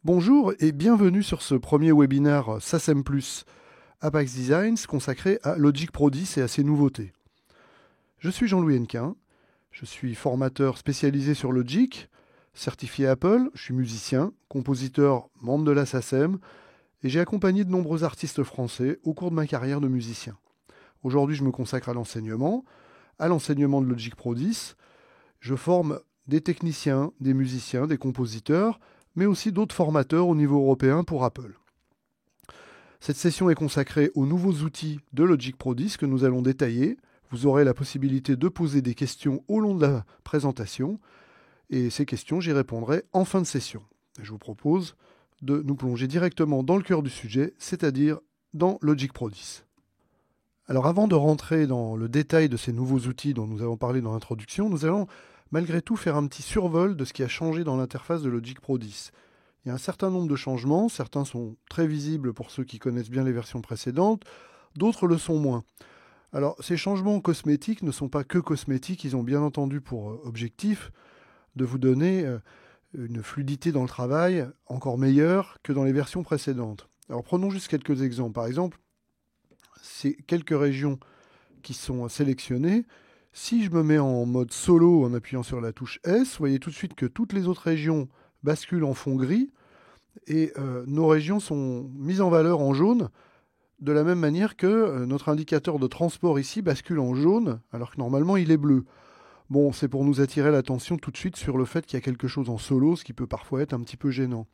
Bonjour et bienvenue sur ce premier webinaire SACEM+, Apax Designs consacré à Logic Pro 10 et à ses nouveautés. Je suis Jean-Louis Hennequin, je suis formateur spécialisé sur Logic, certifié Apple, je suis musicien, compositeur, membre de la SACEM et j'ai accompagné de nombreux artistes français au cours de ma carrière de musicien. Aujourd'hui, je me consacre à l'enseignement de Logic Pro 10. Je forme des techniciens, des musiciens, des compositeurs, mais aussi d'autres formateurs au niveau européen pour Apple. Cette session est consacrée aux nouveaux outils de Logic Pro 10 que nous allons détailler. Vous aurez la possibilité de poser des questions au long de la présentation, et ces questions, j'y répondrai en fin de session. Je vous propose de nous plonger directement dans le cœur du sujet, c'est-à-dire dans Logic Pro 10. Alors avant de rentrer dans le détail de ces nouveaux outils dont nous avons parlé dans l'introduction, nous allons malgré tout faire un petit survol de ce qui a changé dans l'interface de Logic Pro 10. Il y a un certain nombre de changements, certains sont très visibles pour ceux qui connaissent bien les versions précédentes, d'autres le sont moins. Alors ces changements cosmétiques ne sont pas que cosmétiques, ils ont bien entendu pour objectif de vous donner une fluidité dans le travail encore meilleure que dans les versions précédentes. Alors prenons juste quelques exemples. Par exemple, ces quelques régions qui sont sélectionnées. Si je me mets en mode solo en appuyant sur la touche S, vous voyez tout de suite que toutes les autres régions basculent en fond gris et nos régions sont mises en valeur en jaune de la même manière que notre indicateur de transport ici bascule en jaune alors que normalement il est bleu. Bon, c'est pour nous attirer l'attention tout de suite sur le fait qu'il y a quelque chose en solo, ce qui peut parfois être un petit peu gênant.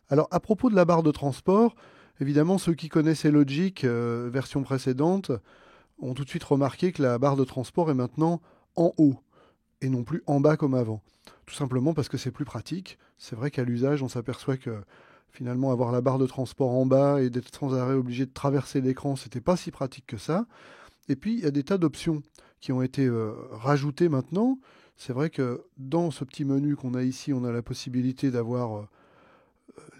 Alors à propos de la barre de transport, évidemment ceux qui connaissaient Logic version précédente ont tout de suite remarqué que la barre de transport est maintenant en haut et non plus en bas comme avant. Tout simplement parce que c'est plus pratique. C'est vrai qu'à l'usage, on s'aperçoit que finalement avoir la barre de transport en bas et d'être sans arrêt obligé de traverser l'écran, c'était pas si pratique que ça. Et puis, il y a des tas d'options qui ont été rajoutées maintenant. C'est vrai que dans ce petit menu qu'on a ici, on a la possibilité d'avoir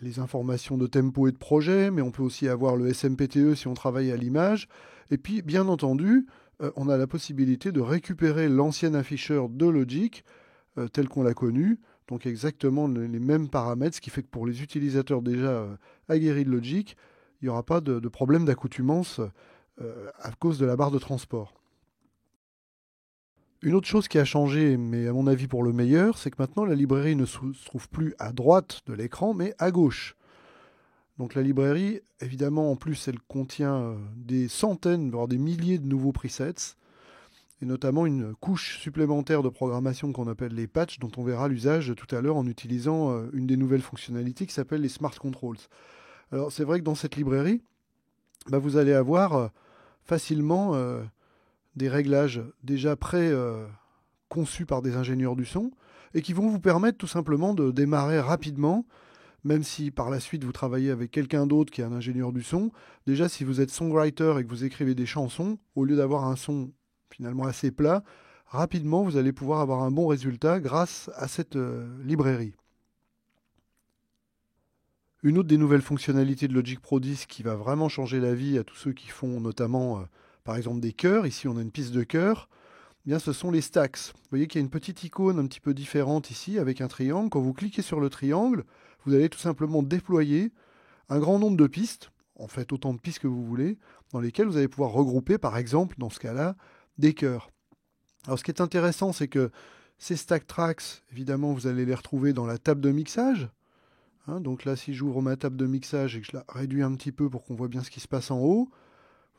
les informations de tempo et de projet, mais on peut aussi avoir le SMPTE si on travaille à l'image. Et puis, bien entendu, on a la possibilité de récupérer l'ancien afficheur de Logic tel qu'on l'a connu, donc exactement les mêmes paramètres, ce qui fait que pour les utilisateurs déjà aguerris de Logic, il n'y aura pas de problème d'accoutumance à cause de la barre de transport. Une autre chose qui a changé, mais à mon avis pour le meilleur, c'est que maintenant la librairie ne se trouve plus à droite de l'écran, mais à gauche. Donc la librairie, évidemment, en plus, elle contient des centaines, voire des milliers de nouveaux presets, et notamment une couche supplémentaire de programmation qu'on appelle les patchs, dont on verra l'usage tout à l'heure en utilisant une des nouvelles fonctionnalités qui s'appelle les Smart Controls. Alors c'est vrai que dans cette librairie, vous allez avoir facilement des réglages déjà pré-conçus par des ingénieurs du son, et qui vont vous permettre tout simplement de démarrer rapidement, même si par la suite vous travaillez avec quelqu'un d'autre qui est un ingénieur du son. Déjà, si vous êtes songwriter et que vous écrivez des chansons, au lieu d'avoir un son finalement assez plat, rapidement vous allez pouvoir avoir un bon résultat grâce à cette librairie. Une autre des nouvelles fonctionnalités de Logic Pro 10 qui va vraiment changer la vie à tous ceux qui font notamment par exemple des chœurs, ici on a une piste de chœur, bien ce sont les stacks. Vous voyez qu'il y a une petite icône un petit peu différente ici avec un triangle. Quand vous cliquez sur le triangle, vous allez tout simplement déployer un grand nombre de pistes, en fait autant de pistes que vous voulez, dans lesquelles vous allez pouvoir regrouper par exemple, dans ce cas-là, des chœurs. Alors ce qui est intéressant, c'est que ces stack tracks, évidemment, vous allez les retrouver dans la table de mixage. Donc là, si j'ouvre ma table de mixage et que je la réduis un petit peu pour qu'on voit bien ce qui se passe en haut,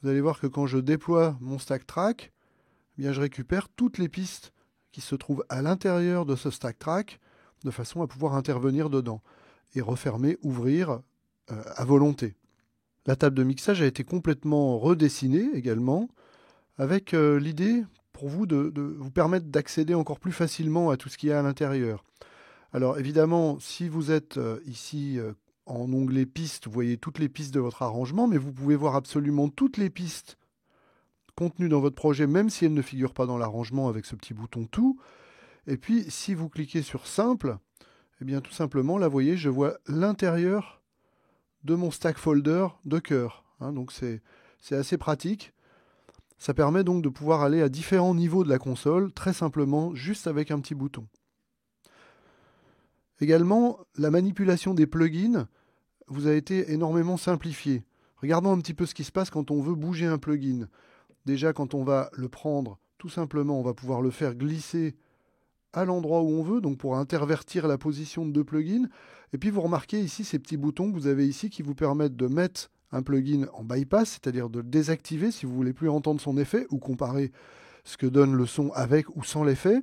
vous allez voir que quand je déploie mon stack track, eh bien, je récupère toutes les pistes qui se trouvent à l'intérieur de ce stack track de façon à pouvoir intervenir dedans et refermer, ouvrir à volonté. La table de mixage a été complètement redessinée également avec l'idée pour vous de vous permettre d'accéder encore plus facilement à tout ce qu'il y a à l'intérieur. Alors évidemment, si vous êtes ici en onglet pistes, vous voyez toutes les pistes de votre arrangement, mais vous pouvez voir absolument toutes les pistes contenues dans votre projet, même si elles ne figurent pas dans l'arrangement avec ce petit bouton tout. Et puis, si vous cliquez sur simple, eh bien tout simplement, là, vous voyez, je vois l'intérieur de mon stack folder de chœur. Donc c'est assez pratique. Ça permet donc de pouvoir aller à différents niveaux de la console, très simplement, juste avec un petit bouton. Également, la manipulation des plugins vous a été énormément simplifié. Regardons un petit peu ce qui se passe quand on veut bouger un plugin. Déjà, quand on va le prendre, tout simplement, on va pouvoir le faire glisser à l'endroit où on veut, donc pour intervertir la position de deux plugins. Et puis vous remarquez ici ces petits boutons que vous avez ici qui vous permettent de mettre un plugin en bypass, c'est-à-dire de le désactiver si vous voulez plus entendre son effet, ou comparer ce que donne le son avec ou sans l'effet.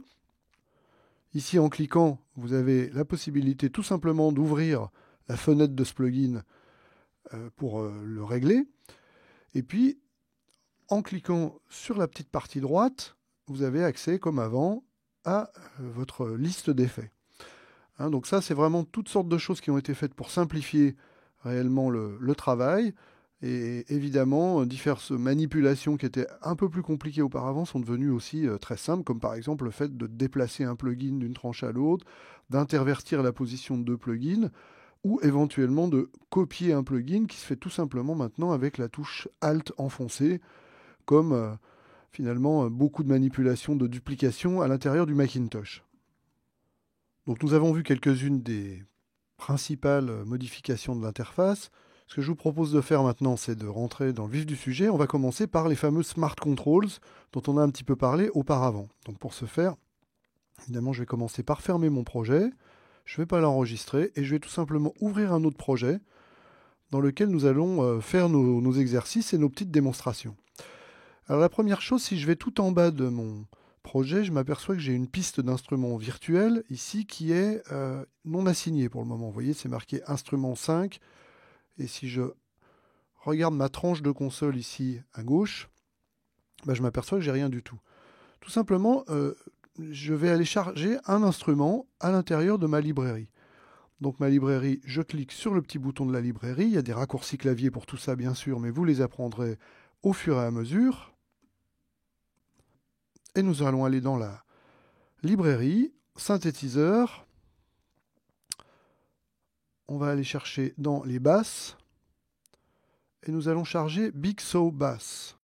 Ici, en cliquant, vous avez la possibilité tout simplement d'ouvrir la fenêtre de ce plugin pour le régler. Et puis, en cliquant sur la petite partie droite, vous avez accès, comme avant, à votre liste d'effets. Hein, donc ça, c'est vraiment toutes sortes de choses qui ont été faites pour simplifier réellement le travail. Et évidemment, diverses manipulations qui étaient un peu plus compliquées auparavant sont devenues aussi très simples, comme par exemple le fait de déplacer un plugin d'une tranche à l'autre, d'intervertir la position de deux plugins, ou éventuellement de copier un plugin qui se fait tout simplement maintenant avec la touche Alt enfoncée, comme finalement beaucoup de manipulations de duplication à l'intérieur du Macintosh. Donc nous avons vu quelques-unes des principales modifications de l'interface. Ce que je vous propose de faire maintenant, c'est de rentrer dans le vif du sujet. On va commencer par les fameux Smart Controls dont on a un petit peu parlé auparavant. Donc pour ce faire, évidemment, je vais commencer par fermer mon projet. Je ne vais pas l'enregistrer et je vais tout simplement ouvrir un autre projet dans lequel nous allons faire nos exercices et nos petites démonstrations. Alors la première chose, si je vais tout en bas de mon projet, je m'aperçois que j'ai une piste d'instruments virtuels ici qui est non assignée pour le moment. Vous voyez, c'est marqué instrument 5. Et si je regarde ma tranche de console ici à gauche, je m'aperçois que j'ai rien du tout. Tout simplement, je vais aller charger un instrument à l'intérieur de ma librairie. Donc ma librairie, je clique sur le petit bouton de la librairie. Il y a des raccourcis clavier pour tout ça, bien sûr, mais vous les apprendrez au fur et à mesure. Et nous allons aller dans la librairie, synthétiseur. On va aller chercher dans les basses. Et nous allons charger Big Saw Bass.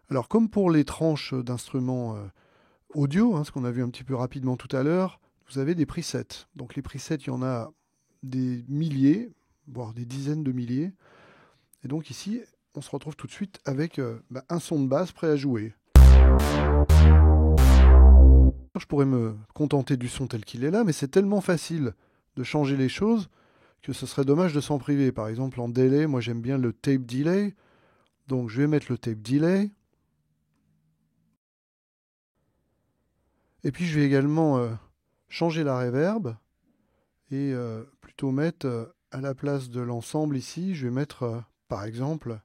Alors comme pour les tranches d'instruments audio, ce qu'on a vu un petit peu rapidement tout à l'heure, vous avez des presets. Donc les presets, il y en a des milliers, voire des dizaines de milliers. Et donc ici, on se retrouve tout de suite avec un son de basse prêt à jouer. Je pourrais me contenter du son tel qu'il est là, mais c'est tellement facile de changer les choses que ce serait dommage de s'en priver. Par exemple, en delay, moi j'aime bien le tape delay. Donc je vais mettre le tape delay. Et puis je vais également changer la reverb et plutôt mettre à la place de l'ensemble ici, je vais mettre par exemple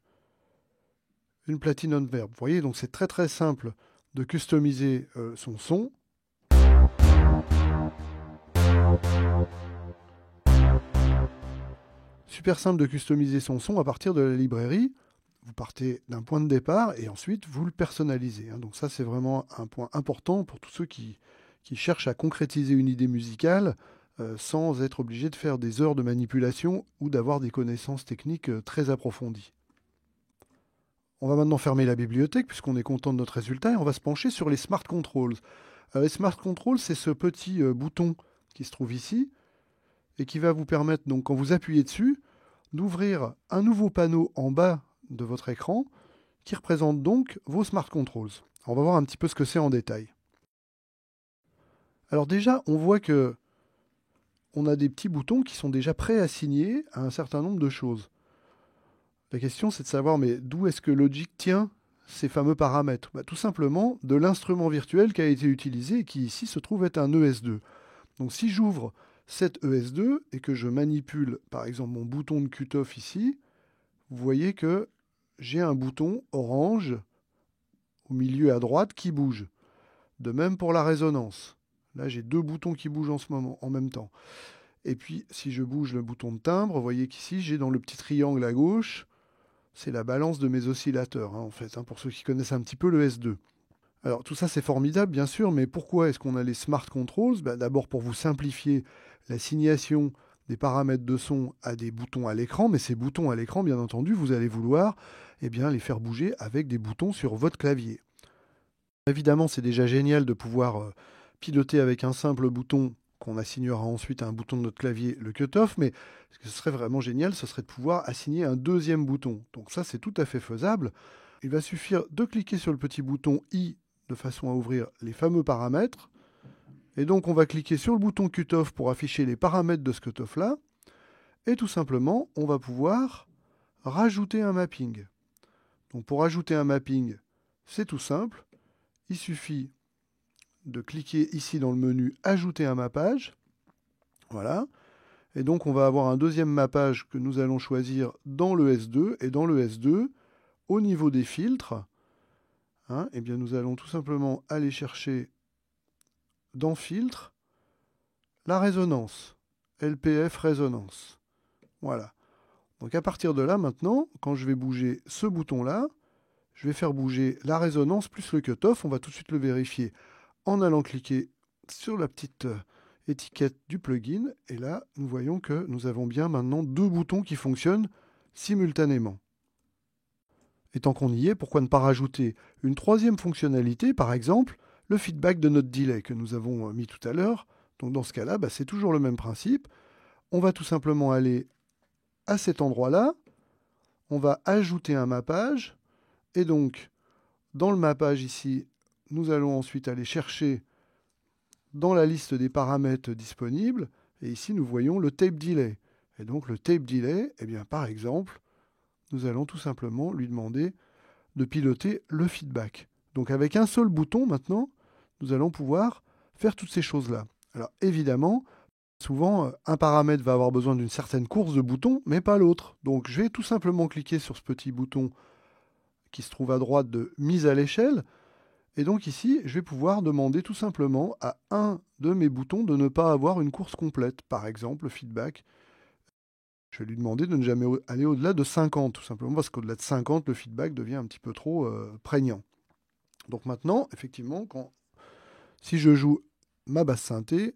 une platine on verb. Vous voyez, donc c'est très très simple de customiser son son. Super simple de customiser son son à partir de la librairie. Vous partez d'un point de départ et ensuite vous le personnalisez. Donc ça, c'est vraiment un point important pour tous ceux qui cherchent à concrétiser une idée musicale sans être obligés de faire des heures de manipulation ou d'avoir des connaissances techniques très approfondies. On va maintenant fermer la bibliothèque puisqu'on est content de notre résultat et on va se pencher sur les Smart Controls. Les Smart Controls, c'est ce petit bouton qui se trouve ici et qui va vous permettre, donc, quand vous appuyez dessus, d'ouvrir un nouveau panneau en bas de votre écran qui représente donc vos Smart Controls. Alors, on va voir un petit peu ce que c'est en détail. Alors déjà, on voit que on a des petits boutons qui sont déjà préassignés à un certain nombre de choses. La question, c'est de savoir, mais d'où est-ce que Logic tient ces fameux paramètres? Tout simplement de l'instrument virtuel qui a été utilisé et qui ici se trouve être un ES2. Donc si j'ouvre cet ES2 et que je manipule par exemple mon bouton de cutoff ici, vous voyez que j'ai un bouton orange au milieu à droite qui bouge. De même pour la résonance. Là, j'ai deux boutons qui bougent en ce moment, en même temps. Et puis, si je bouge le bouton de timbre, vous voyez qu'ici, j'ai dans le petit triangle à gauche, c'est la balance de mes oscillateurs, en fait, pour ceux qui connaissent un petit peu le S2. Alors, tout ça, c'est formidable, bien sûr, mais pourquoi est-ce qu'on a les Smart Controls? D'abord, pour vous simplifier l'assignation des paramètres de son à des boutons à l'écran, mais ces boutons à l'écran, bien entendu, vous allez vouloir les faire bouger avec des boutons sur votre clavier. Évidemment, c'est déjà génial de pouvoir piloter avec un simple bouton qu'on assignera ensuite à un bouton de notre clavier, le cutoff, mais ce qui serait vraiment génial, ce serait de pouvoir assigner un deuxième bouton. Donc ça, c'est tout à fait faisable. Il va suffire de cliquer sur le petit bouton I de façon à ouvrir les fameux paramètres. Et donc, on va cliquer sur le bouton cutoff pour afficher les paramètres de ce cutoff-là. Et tout simplement, on va pouvoir rajouter un mapping. Donc, pour ajouter un mapping, c'est tout simple. Il suffit de cliquer ici dans le menu Ajouter un mappage. Voilà. Et donc, on va avoir un deuxième mappage que nous allons choisir dans le S2. Et dans le S2, au niveau des filtres, eh bien, nous allons tout simplement aller chercher dans Filtre la résonance. LPF résonance. Voilà. Donc à partir de là, maintenant, quand je vais bouger ce bouton-là, je vais faire bouger la résonance plus le cutoff. On va tout de suite le vérifier en allant cliquer sur la petite étiquette du plugin. Et là, nous voyons que nous avons bien maintenant deux boutons qui fonctionnent simultanément. Et tant qu'on y est, pourquoi ne pas rajouter une troisième fonctionnalité, par exemple, le feedback de notre delay que nous avons mis tout à l'heure. Donc dans ce cas-là, c'est toujours le même principe. On va tout simplement aller à cet endroit-là, on va ajouter un mappage, et donc dans le mappage ici, nous allons ensuite aller chercher dans la liste des paramètres disponibles, et ici nous voyons le tape delay. Et donc le tape delay, eh bien, par exemple, nous allons tout simplement lui demander de piloter le feedback. Donc avec un seul bouton maintenant, nous allons pouvoir faire toutes ces choses-là. Alors évidemment, souvent, un paramètre va avoir besoin d'une certaine course de boutons, mais pas l'autre. Donc je vais tout simplement cliquer sur ce petit bouton qui se trouve à droite de mise à l'échelle. Et donc ici, je vais pouvoir demander tout simplement à un de mes boutons de ne pas avoir une course complète. Par exemple, le feedback. Je vais lui demander de ne jamais aller au-delà de 50, tout simplement, parce qu'au-delà de 50, le feedback devient un petit peu trop prégnant. Donc maintenant, effectivement, si je joue ma basse synthé,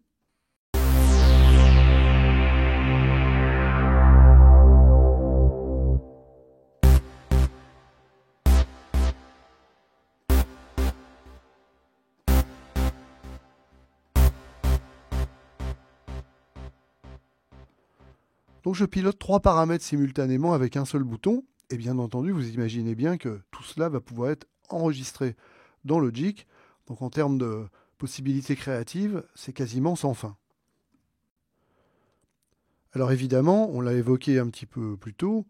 donc je pilote trois paramètres simultanément avec un seul bouton, et bien entendu, vous imaginez bien que tout cela va pouvoir être enregistré dans Logic. Donc en termes de possibilités créatives, c'est quasiment sans fin. Alors évidemment, on l'a évoqué un petit peu plus tôt,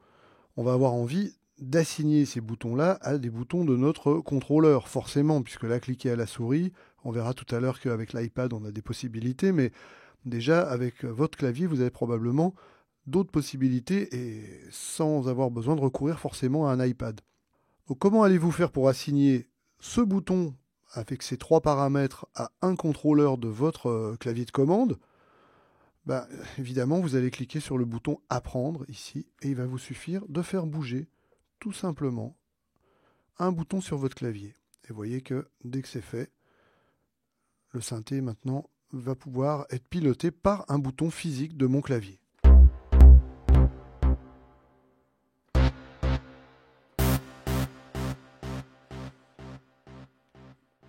on va avoir envie d'assigner ces boutons-là à des boutons de notre contrôleur, forcément, puisque là, cliquer à la souris, on verra tout à l'heure qu'avec l'iPad, on a des possibilités, mais déjà, avec votre clavier, vous avez probablement d'autres possibilités et sans avoir besoin de recourir forcément à un iPad. Donc comment allez-vous faire pour assigner ce bouton avec ces trois paramètres à un contrôleur de votre clavier de commande? Évidemment, vous allez cliquer sur le bouton Apprendre ici et il va vous suffire de faire bouger tout simplement un bouton sur votre clavier. Et vous voyez que dès que c'est fait, le synthé maintenant va pouvoir être piloté par un bouton physique de mon clavier.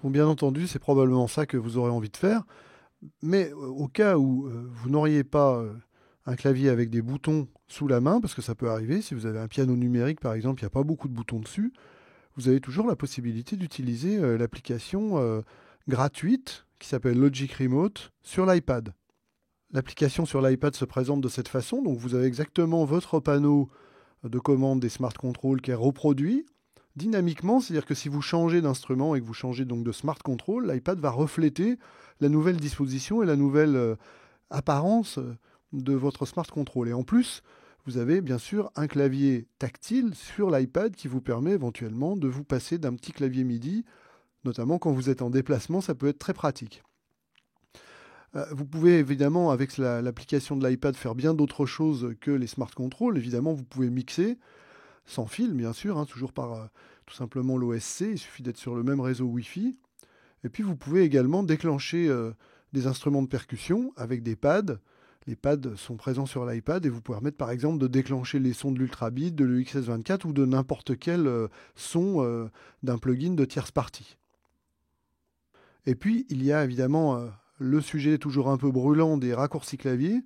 Bon, bien entendu, c'est probablement ça que vous aurez envie de faire, mais au cas où vous n'auriez pas un clavier avec des boutons sous la main, parce que ça peut arriver, si vous avez un piano numérique par exemple, il n'y a pas beaucoup de boutons dessus, vous avez toujours la possibilité d'utiliser l'application gratuite qui s'appelle Logic Remote sur l'iPad. L'application sur l'iPad se présente de cette façon, donc vous avez exactement votre panneau de commande des smart control qui est reproduit dynamiquement, c'est-à-dire que si vous changez d'instrument et que vous changez donc de smart control, l'iPad va refléter la nouvelle disposition et la nouvelle apparence de votre smart control. Et en plus, vous avez bien sûr un clavier tactile sur l'iPad qui vous permet éventuellement de vous passer d'un petit clavier MIDI, notamment quand vous êtes en déplacement, ça peut être très pratique. Vous pouvez évidemment, avec l'application de l'iPad, faire bien d'autres choses que les smart control. Évidemment, vous pouvez mixer, sans fil bien sûr, toujours par tout simplement l'OSC, il suffit d'être sur le même réseau Wi-Fi. Et puis vous pouvez également déclencher des instruments de percussion avec des pads. Les pads sont présents sur l'iPad et vous pouvez permettre par exemple de déclencher les sons de l'Ultrabeat, de l'UXS24 ou de n'importe quel son d'un plugin de tierce partie. Et puis il y a évidemment le sujet est toujours un peu brûlant des raccourcis clavier.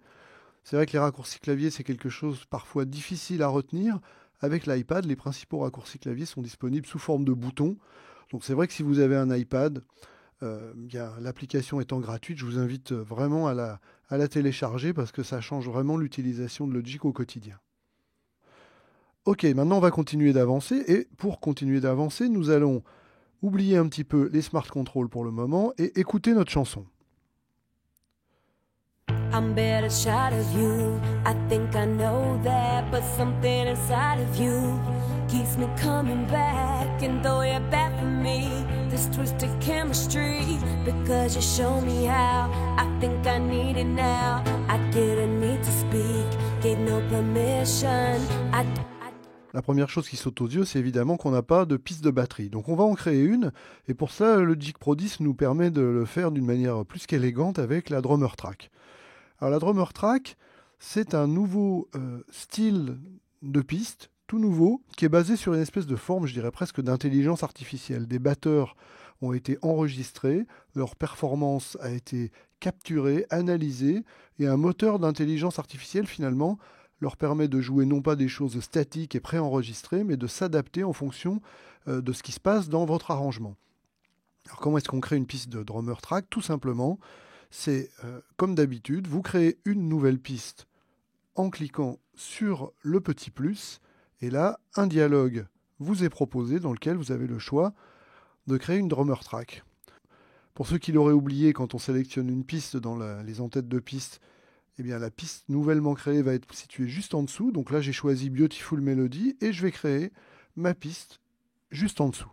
C'est vrai que les raccourcis clavier, c'est quelque chose parfois difficile à retenir. Avec l'iPad, les principaux raccourcis clavier sont disponibles sous forme de boutons. Donc c'est vrai que si vous avez un iPad, l'application étant gratuite, je vous invite vraiment à la télécharger parce que ça change vraiment l'utilisation de Logic au quotidien. Ok, maintenant on va continuer d'avancer et pour continuer d'avancer, nous allons oublier un petit peu les smart controls pour le moment et écouter notre chanson. I'm better shot of you. I think I know that, but something inside of you keeps me coming back. And though you're bad for me, this twisted chemistry, because you show me how. I think I need it now. I didn't need to speak, gave no permission. La première chose qui saute aux yeux, c'est évidemment qu'on n'a pas de piste de batterie. Donc on va en créer une, et pour ça, le Logic Pro 10 nous permet de le faire d'une manière plus qu'élégante avec la Drummer Track. Alors la Drummer Track, c'est un nouveau style de piste, tout nouveau, qui est basé sur une espèce de forme, je dirais presque d'intelligence artificielle. Des batteurs ont été enregistrés, leur performance a été capturée, analysée, et un moteur d'intelligence artificielle finalement leur permet de jouer non pas des choses statiques et préenregistrées, mais de s'adapter en fonction de ce qui se passe dans votre arrangement. Alors comment est-ce qu'on crée une piste de Drummer Track ? Tout simplement, c'est comme d'habitude, vous créez une nouvelle piste en cliquant sur le petit plus, et là, un dialogue vous est proposé dans lequel vous avez le choix de créer une Drummer Track. Pour ceux qui l'auraient oublié, quand on sélectionne une piste dans les en-têtes de piste, eh bien, la piste nouvellement créée va être située juste en dessous. Donc là, j'ai choisi Beautiful Melody et je vais créer ma piste juste en dessous.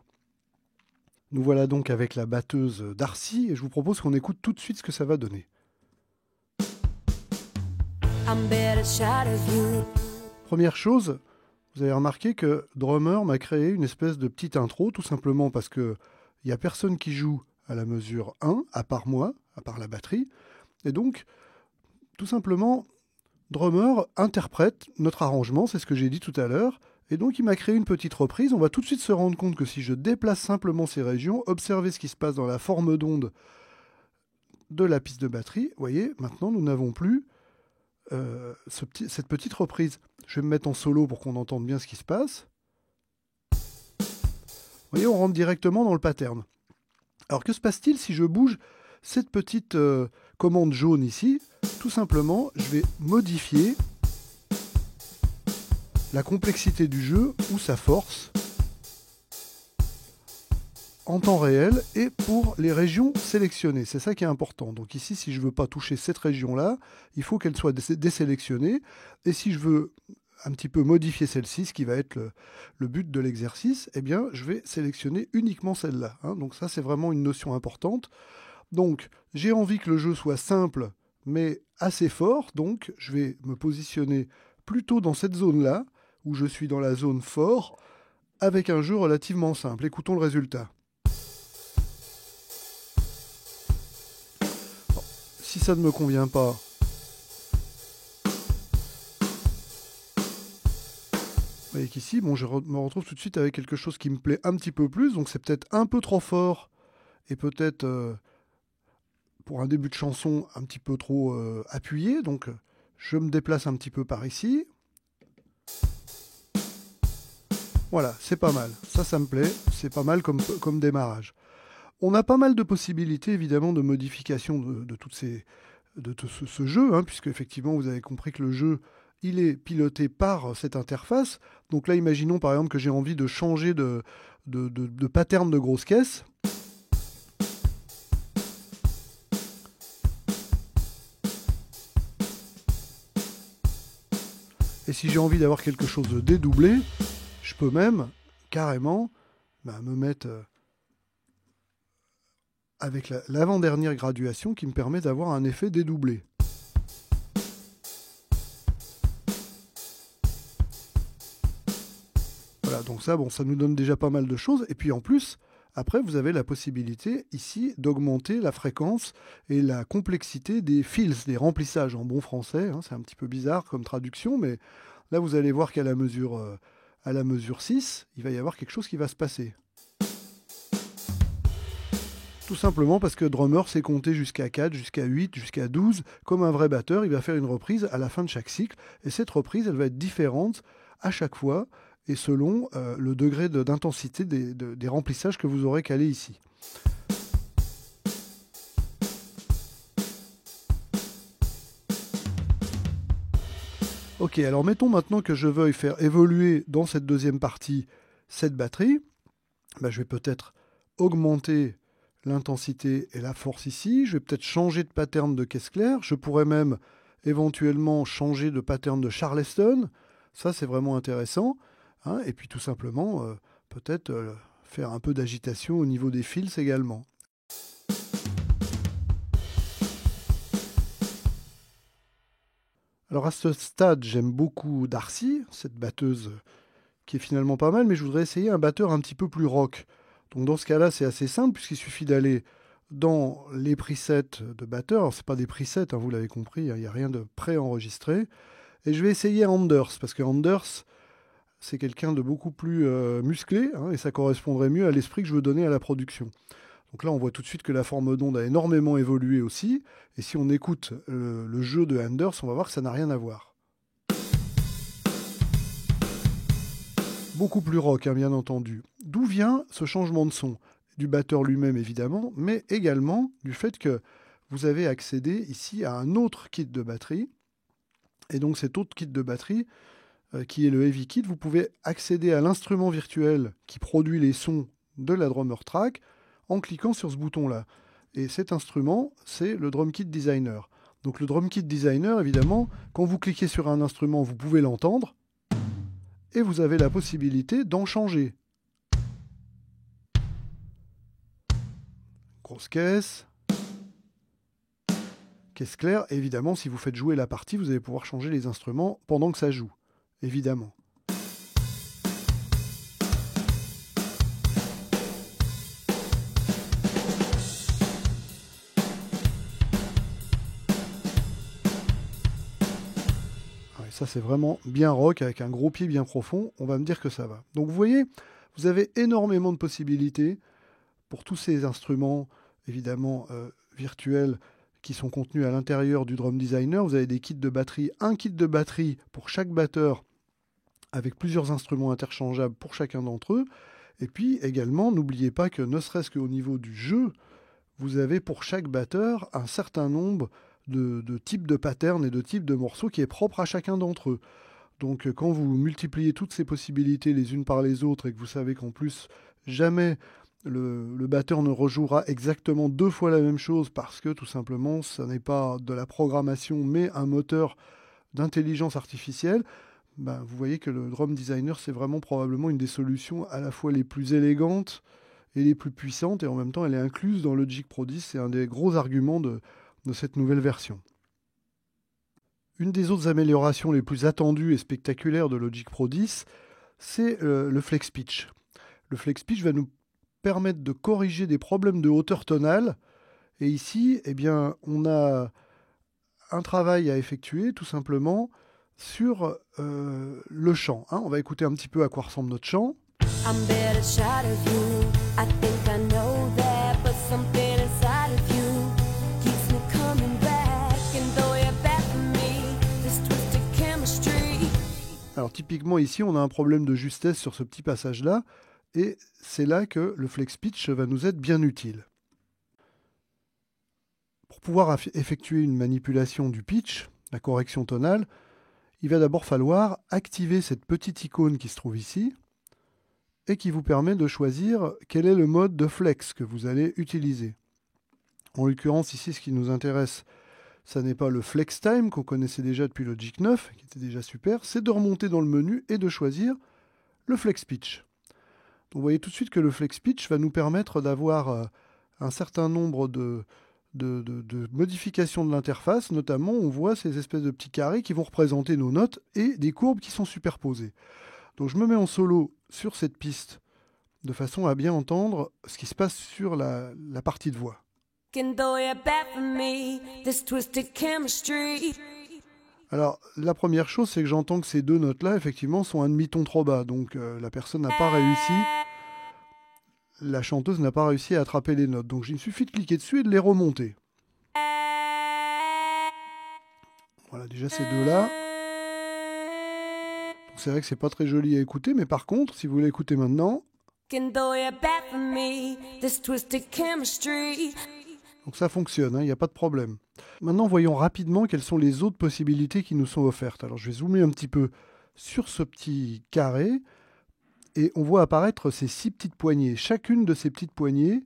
Nous voilà donc avec la batteuse Darcy et je vous propose qu'on écoute tout de suite ce que ça va donner. Première chose, vous avez remarqué que Drummer m'a créé une espèce de petite intro, tout simplement parce qu'il n'y a personne qui joue à la mesure 1, à part moi, à part la batterie. Et donc, tout simplement, Drummer interprète notre arrangement, c'est ce que j'ai dit tout à l'heure, et donc il m'a créé une petite reprise. On va tout de suite se rendre compte que si je déplace simplement ces régions, observez ce qui se passe dans la forme d'onde de la piste de batterie, vous voyez, maintenant nous n'avons plus cette petite reprise. Je vais me mettre en solo pour qu'on entende bien ce qui se passe. Vous voyez, on rentre directement dans le pattern. Alors que se passe-t-il si je bouge cette petite commande jaune ici ? Tout simplement, je vais modifier la complexité du jeu ou sa force en temps réel et pour les régions sélectionnées. C'est ça qui est important. Donc ici, si je ne veux pas toucher cette région-là, il faut qu'elle soit désélectionnée. Et si je veux un petit peu modifier celle-ci, ce qui va être le but de l'exercice, eh bien, je vais sélectionner uniquement celle-là. Donc ça, c'est vraiment une notion importante. Donc, j'ai envie que le jeu soit simple, mais assez fort. Donc, je vais me positionner plutôt dans cette zone-là, où je suis dans la zone fort, avec un jeu relativement simple. Écoutons le résultat. Bon, si ça ne me convient pas, vous voyez qu'ici, bon, je me retrouve tout de suite avec quelque chose qui me plaît un petit peu plus. Donc, c'est peut-être un peu trop fort et peut-être... pour un début de chanson un petit peu trop appuyé, donc je me déplace un petit peu par ici. Voilà, c'est pas mal. Ça me plaît. C'est pas mal comme démarrage. On a pas mal de possibilités, évidemment, de modification de ce jeu, puisque effectivement, vous avez compris que le jeu, il est piloté par cette interface. Donc là, imaginons par exemple que j'ai envie de changer de pattern de grosse caisse. Et si j'ai envie d'avoir quelque chose de dédoublé, je peux même carrément me mettre avec l'avant-dernière graduation qui me permet d'avoir un effet dédoublé. Voilà, donc ça, ça nous donne déjà pas mal de choses. Et puis en plus, après, vous avez la possibilité ici d'augmenter la fréquence et la complexité des fills, des remplissages en bon français. C'est un petit peu bizarre comme traduction, mais là, vous allez voir qu'à la mesure 6, il va y avoir quelque chose qui va se passer. Tout Tout simplement parce que drummer sait compter jusqu'à 4, jusqu'à 8, jusqu'à 12. Comme un vrai batteur, il va faire une reprise à la fin de chaque cycle. Et cette reprise, elle va être différente à chaque fois et selon le degré d'intensité des remplissages que vous aurez calés ici. Ok, alors mettons maintenant que je veuille faire évoluer dans cette deuxième partie cette batterie. Je vais peut-être augmenter l'intensité et la force ici. Je vais peut-être changer de pattern de caisse claire. Je pourrais même éventuellement changer de pattern de Charleston. Ça, c'est vraiment intéressant. Hein. Et puis tout simplement, peut-être faire un peu d'agitation au niveau des fils également. Alors à ce stade, j'aime beaucoup Darcy, cette batteuse qui est finalement pas mal, mais je voudrais essayer un batteur un petit peu plus rock. Donc dans ce cas-là, c'est assez simple, puisqu'il suffit d'aller dans les presets de batteur. Alors, ce n'est pas des presets, hein, vous l'avez compris, il n'y a rien de pré-enregistré. Et je vais essayer Anders, parce que Anders, c'est quelqu'un de beaucoup plus musclé, hein, et ça correspondrait mieux à l'esprit que je veux donner à la production. Donc là, on voit tout de suite que la forme d'onde a énormément évolué aussi. Et si on écoute le jeu de Anders, on va voir que ça n'a rien à voir. Beaucoup plus rock, hein, bien entendu. D'où vient ce changement de son? Du batteur lui-même, évidemment, mais également du fait que vous avez accédé ici à un autre kit de batterie. Et donc cet autre kit de batterie, qui est le Heavy Kit, vous pouvez accéder à l'instrument virtuel qui produit les sons de la Drummer Track en cliquant sur ce bouton-là. Et cet instrument, c'est le Drum Kit Designer. Donc le Drum Kit Designer, évidemment, quand vous cliquez sur un instrument, vous pouvez l'entendre, et vous avez la possibilité d'en changer. Grosse caisse, caisse claire, et évidemment, si vous faites jouer la partie, vous allez pouvoir changer les instruments pendant que ça joue, évidemment. Ça, c'est vraiment bien rock, avec un gros pied bien profond. On va me dire que ça va. Donc, vous voyez, vous avez énormément de possibilités pour tous ces instruments, évidemment, virtuels qui sont contenus à l'intérieur du Drum Designer. Vous avez des kits de batterie, un kit de batterie pour chaque batteur, avec plusieurs instruments interchangeables pour chacun d'entre eux. Et puis, également, n'oubliez pas que, ne serait-ce qu'au niveau du jeu, vous avez pour chaque batteur un certain nombre de types de patterns et de types de morceaux qui est propre à chacun d'entre eux. Donc quand vous multipliez toutes ces possibilités les unes par les autres et que vous savez qu'en plus jamais le batteur ne rejouera exactement 2 fois la même chose parce que tout simplement ça n'est pas de la programmation mais un moteur d'intelligence artificielle, vous voyez que le Drum Designer c'est vraiment probablement une des solutions à la fois les plus élégantes et les plus puissantes, et en même temps elle est incluse dans Logic Pro 10. C'est un des gros arguments de cette nouvelle version. Une des autres améliorations les plus attendues et spectaculaires de Logic Pro 10, c'est le Flex Pitch. Le Flex Pitch va nous permettre de corriger des problèmes de hauteur tonale. Et ici, on a un travail à effectuer tout simplement sur le chant. On va écouter un petit peu à quoi ressemble notre chant. Alors typiquement ici, on a un problème de justesse sur ce petit passage-là, et c'est là que le Flex Pitch va nous être bien utile. Pour pouvoir effectuer une manipulation du pitch, la correction tonale, il va d'abord falloir activer cette petite icône qui se trouve ici, et qui vous permet de choisir quel est le mode de flex que vous allez utiliser. En l'occurrence ici, ce qui nous intéresse, ça n'est pas le Flex Time qu'on connaissait déjà depuis Logic 9, qui était déjà super, c'est de remonter dans le menu et de choisir le Flex Pitch. Donc vous voyez tout de suite que le Flex Pitch va nous permettre d'avoir un certain nombre de modifications de l'interface. Notamment, on voit ces espèces de petits carrés qui vont représenter nos notes et des courbes qui sont superposées. Donc je me mets en solo sur cette piste de façon à bien entendre ce qui se passe sur la partie de voix. Alors, la première chose, c'est que j'entends que ces deux notes-là, effectivement, sont un demi-ton trop bas. Donc, la personne n'a pas réussi la chanteuse n'a pas réussi à attraper les notes. Donc il suffit de cliquer dessus et de les remonter. Voilà, déjà ces deux-là. C'est vrai que c'est pas très joli à écouter, mais par contre, si vous l'écoutez maintenant... Donc ça fonctionne, il n'y a pas de problème. Maintenant, voyons rapidement quelles sont les autres possibilités qui nous sont offertes. Alors je vais zoomer un petit peu sur ce petit carré, et on voit apparaître ces 6 petites poignées. Chacune de ces petites poignées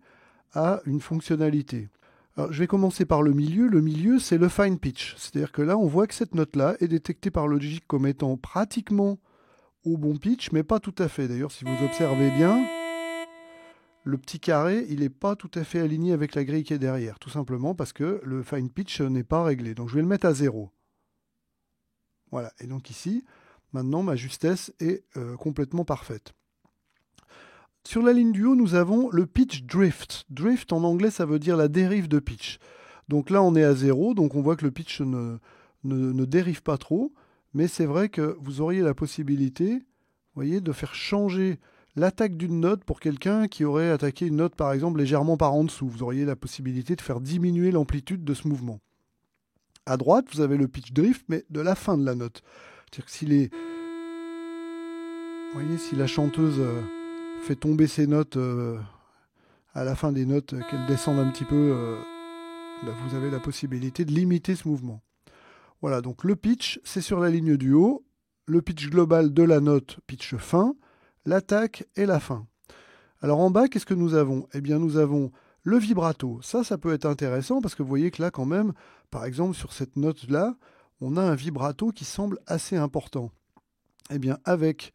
a une fonctionnalité. Alors, je vais commencer par le milieu. Le milieu, c'est le fine pitch. C'est-à-dire que là, on voit que cette note-là est détectée par Logic comme étant pratiquement au bon pitch, mais pas tout à fait. D'ailleurs, si vous observez bien, le petit carré, il n'est pas tout à fait aligné avec la grille qui est derrière. Tout simplement parce que le fine pitch n'est pas réglé. Donc, je vais le mettre à 0. Voilà. Et donc ici, maintenant, ma justesse est complètement parfaite. Sur la ligne du haut, nous avons le pitch drift. Drift, en anglais, ça veut dire la dérive de pitch. Donc là, on est à 0, donc on voit que le pitch ne dérive pas trop. Mais c'est vrai que vous auriez la possibilité, vous voyez, de faire changer l'attaque d'une note pour quelqu'un qui aurait attaqué une note, par exemple, légèrement par en dessous. Vous auriez la possibilité de faire diminuer l'amplitude de ce mouvement. À droite, vous avez le pitch drift, mais de la fin de la note. C'est-à-dire que vous voyez, si la chanteuse... fait tomber ses notes à la fin des notes, qu'elles descendent un petit peu, vous avez la possibilité de limiter ce mouvement. Voilà, donc le pitch, c'est sur la ligne du haut, le pitch global de la note, pitch fin, l'attaque et la fin. Alors en bas, qu'est-ce que nous avons? Eh bien, nous avons le vibrato. Ça peut être intéressant parce que vous voyez que là, quand même, par exemple, sur cette note-là, on a un vibrato qui semble assez important. Eh bien, avec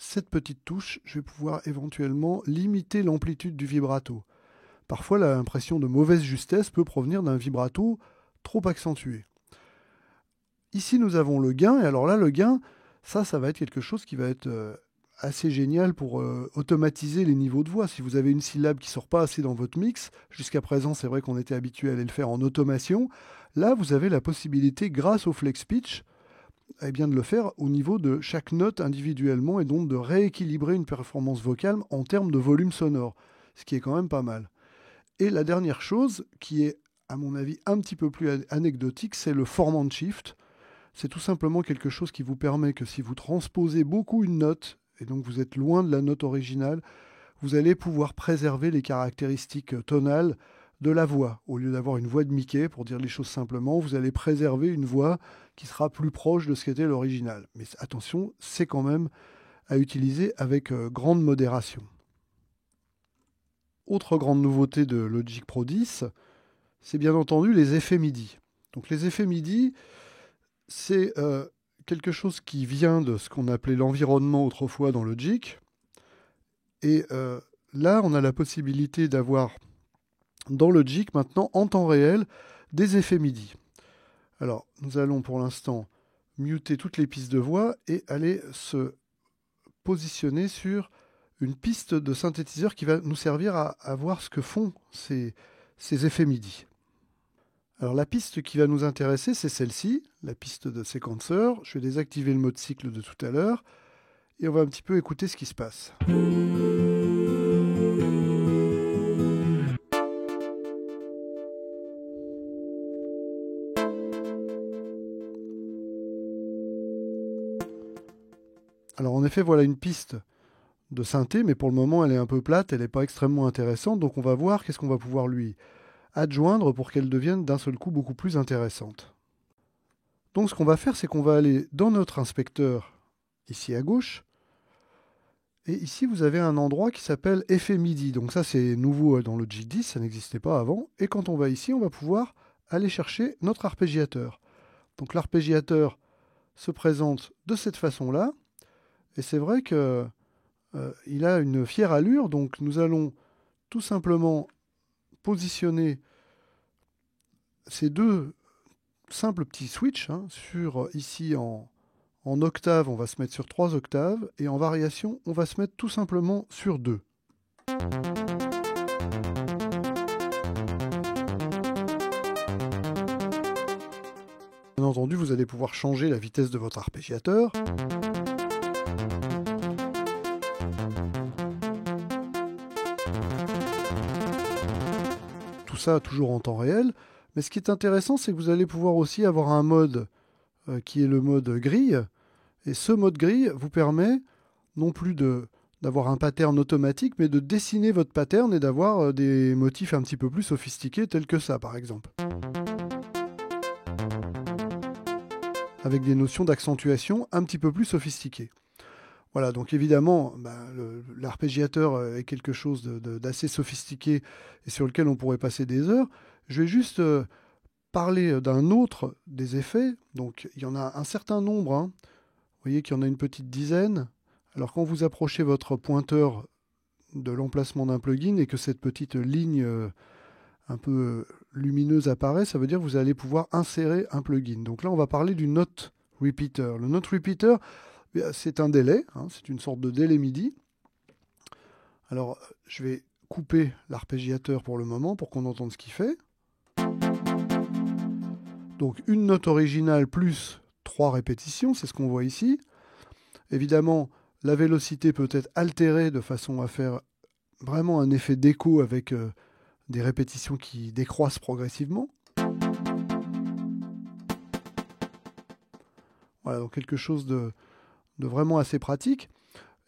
cette petite touche, je vais pouvoir éventuellement limiter l'amplitude du vibrato. Parfois, l'impression de mauvaise justesse peut provenir d'un vibrato trop accentué. Ici, nous avons le gain, et alors là, le gain, ça va être quelque chose qui va être assez génial pour automatiser les niveaux de voix. Si vous avez une syllabe qui ne sort pas assez dans votre mix, jusqu'à présent, c'est vrai qu'on était habitué à aller le faire en automation, là, vous avez la possibilité, grâce au flex pitch, eh bien de le faire au niveau de chaque note individuellement et donc de rééquilibrer une performance vocale en termes de volume sonore, ce qui est quand même pas mal. Et la dernière chose, qui est à mon avis un petit peu plus anecdotique, c'est le formant shift. C'est tout simplement quelque chose qui vous permet que si vous transposez beaucoup une note, et donc vous êtes loin de la note originale, vous allez pouvoir préserver les caractéristiques tonales de la voix. Au lieu d'avoir une voix de Mickey, pour dire les choses simplement, vous allez préserver une voix qui sera plus proche de ce qu'était l'original. Mais attention, c'est quand même à utiliser avec grande modération. Autre grande nouveauté de Logic Pro 10, c'est bien entendu les effets MIDI. Donc les effets MIDI, c'est quelque chose qui vient de ce qu'on appelait l'environnement autrefois dans Logic. Et là, on a la possibilité d'avoir dans Logic maintenant en temps réel des effets MIDI. Alors nous allons pour l'instant muter toutes les pistes de voix et aller se positionner sur une piste de synthétiseur qui va nous servir à voir ce que font ces effets MIDI. Alors la piste qui va nous intéresser, c'est celle-ci, la piste de séquenceur. Je vais désactiver le mode cycle de tout à l'heure et on va un petit peu écouter ce qui se passe. Alors en effet, voilà une piste de synthé, mais pour le moment, elle est un peu plate, elle n'est pas extrêmement intéressante, donc on va voir qu'est-ce qu'on va pouvoir lui adjoindre pour qu'elle devienne d'un seul coup beaucoup plus intéressante. Donc ce qu'on va faire, c'est qu'on va aller dans notre inspecteur, ici à gauche, et ici vous avez un endroit qui s'appelle Effet MIDI. Donc ça c'est nouveau dans Logic 10, ça n'existait pas avant, et quand on va ici, on va pouvoir aller chercher notre arpégiateur. Donc l'arpégiateur se présente de cette façon-là, et c'est vrai que il a une fière allure, donc nous allons tout simplement positionner ces deux simples petits switches sur ici en octave, on va se mettre sur 3 octaves, et en variation, on va se mettre tout simplement sur 2. Bien entendu, vous allez pouvoir changer la vitesse de votre arpégiateur. ça toujours en temps réel. Mais ce qui est intéressant, c'est que vous allez pouvoir aussi avoir un mode qui est le mode grille. Et ce mode grille vous permet non plus d'avoir un pattern automatique, mais de dessiner votre pattern et d'avoir des motifs un petit peu plus sophistiqués, tels que ça, par exemple. Avec des notions d'accentuation un petit peu plus sophistiquées. Voilà, donc évidemment, l'arpégiateur est quelque chose d'assez sophistiqué et sur lequel on pourrait passer des heures. Je vais juste parler d'un autre des effets. Donc il y en a un certain nombre, hein. Vous voyez qu'il y en a une petite dizaine. Alors quand vous approchez votre pointeur de l'emplacement d'un plugin et que cette petite ligne un peu lumineuse apparaît, ça veut dire que vous allez pouvoir insérer un plugin. Donc là, on va parler du note repeater. Le note repeater, c'est un délai, hein, c'est une sorte de délai MIDI. Alors, je vais couper l'arpégiateur pour le moment pour qu'on entende ce qu'il fait. Donc, une note originale plus 3 répétitions, c'est ce qu'on voit ici. Évidemment, la vélocité peut être altérée de façon à faire vraiment un effet d'écho avec des répétitions qui décroissent progressivement. Voilà, donc quelque chose de vraiment assez pratique,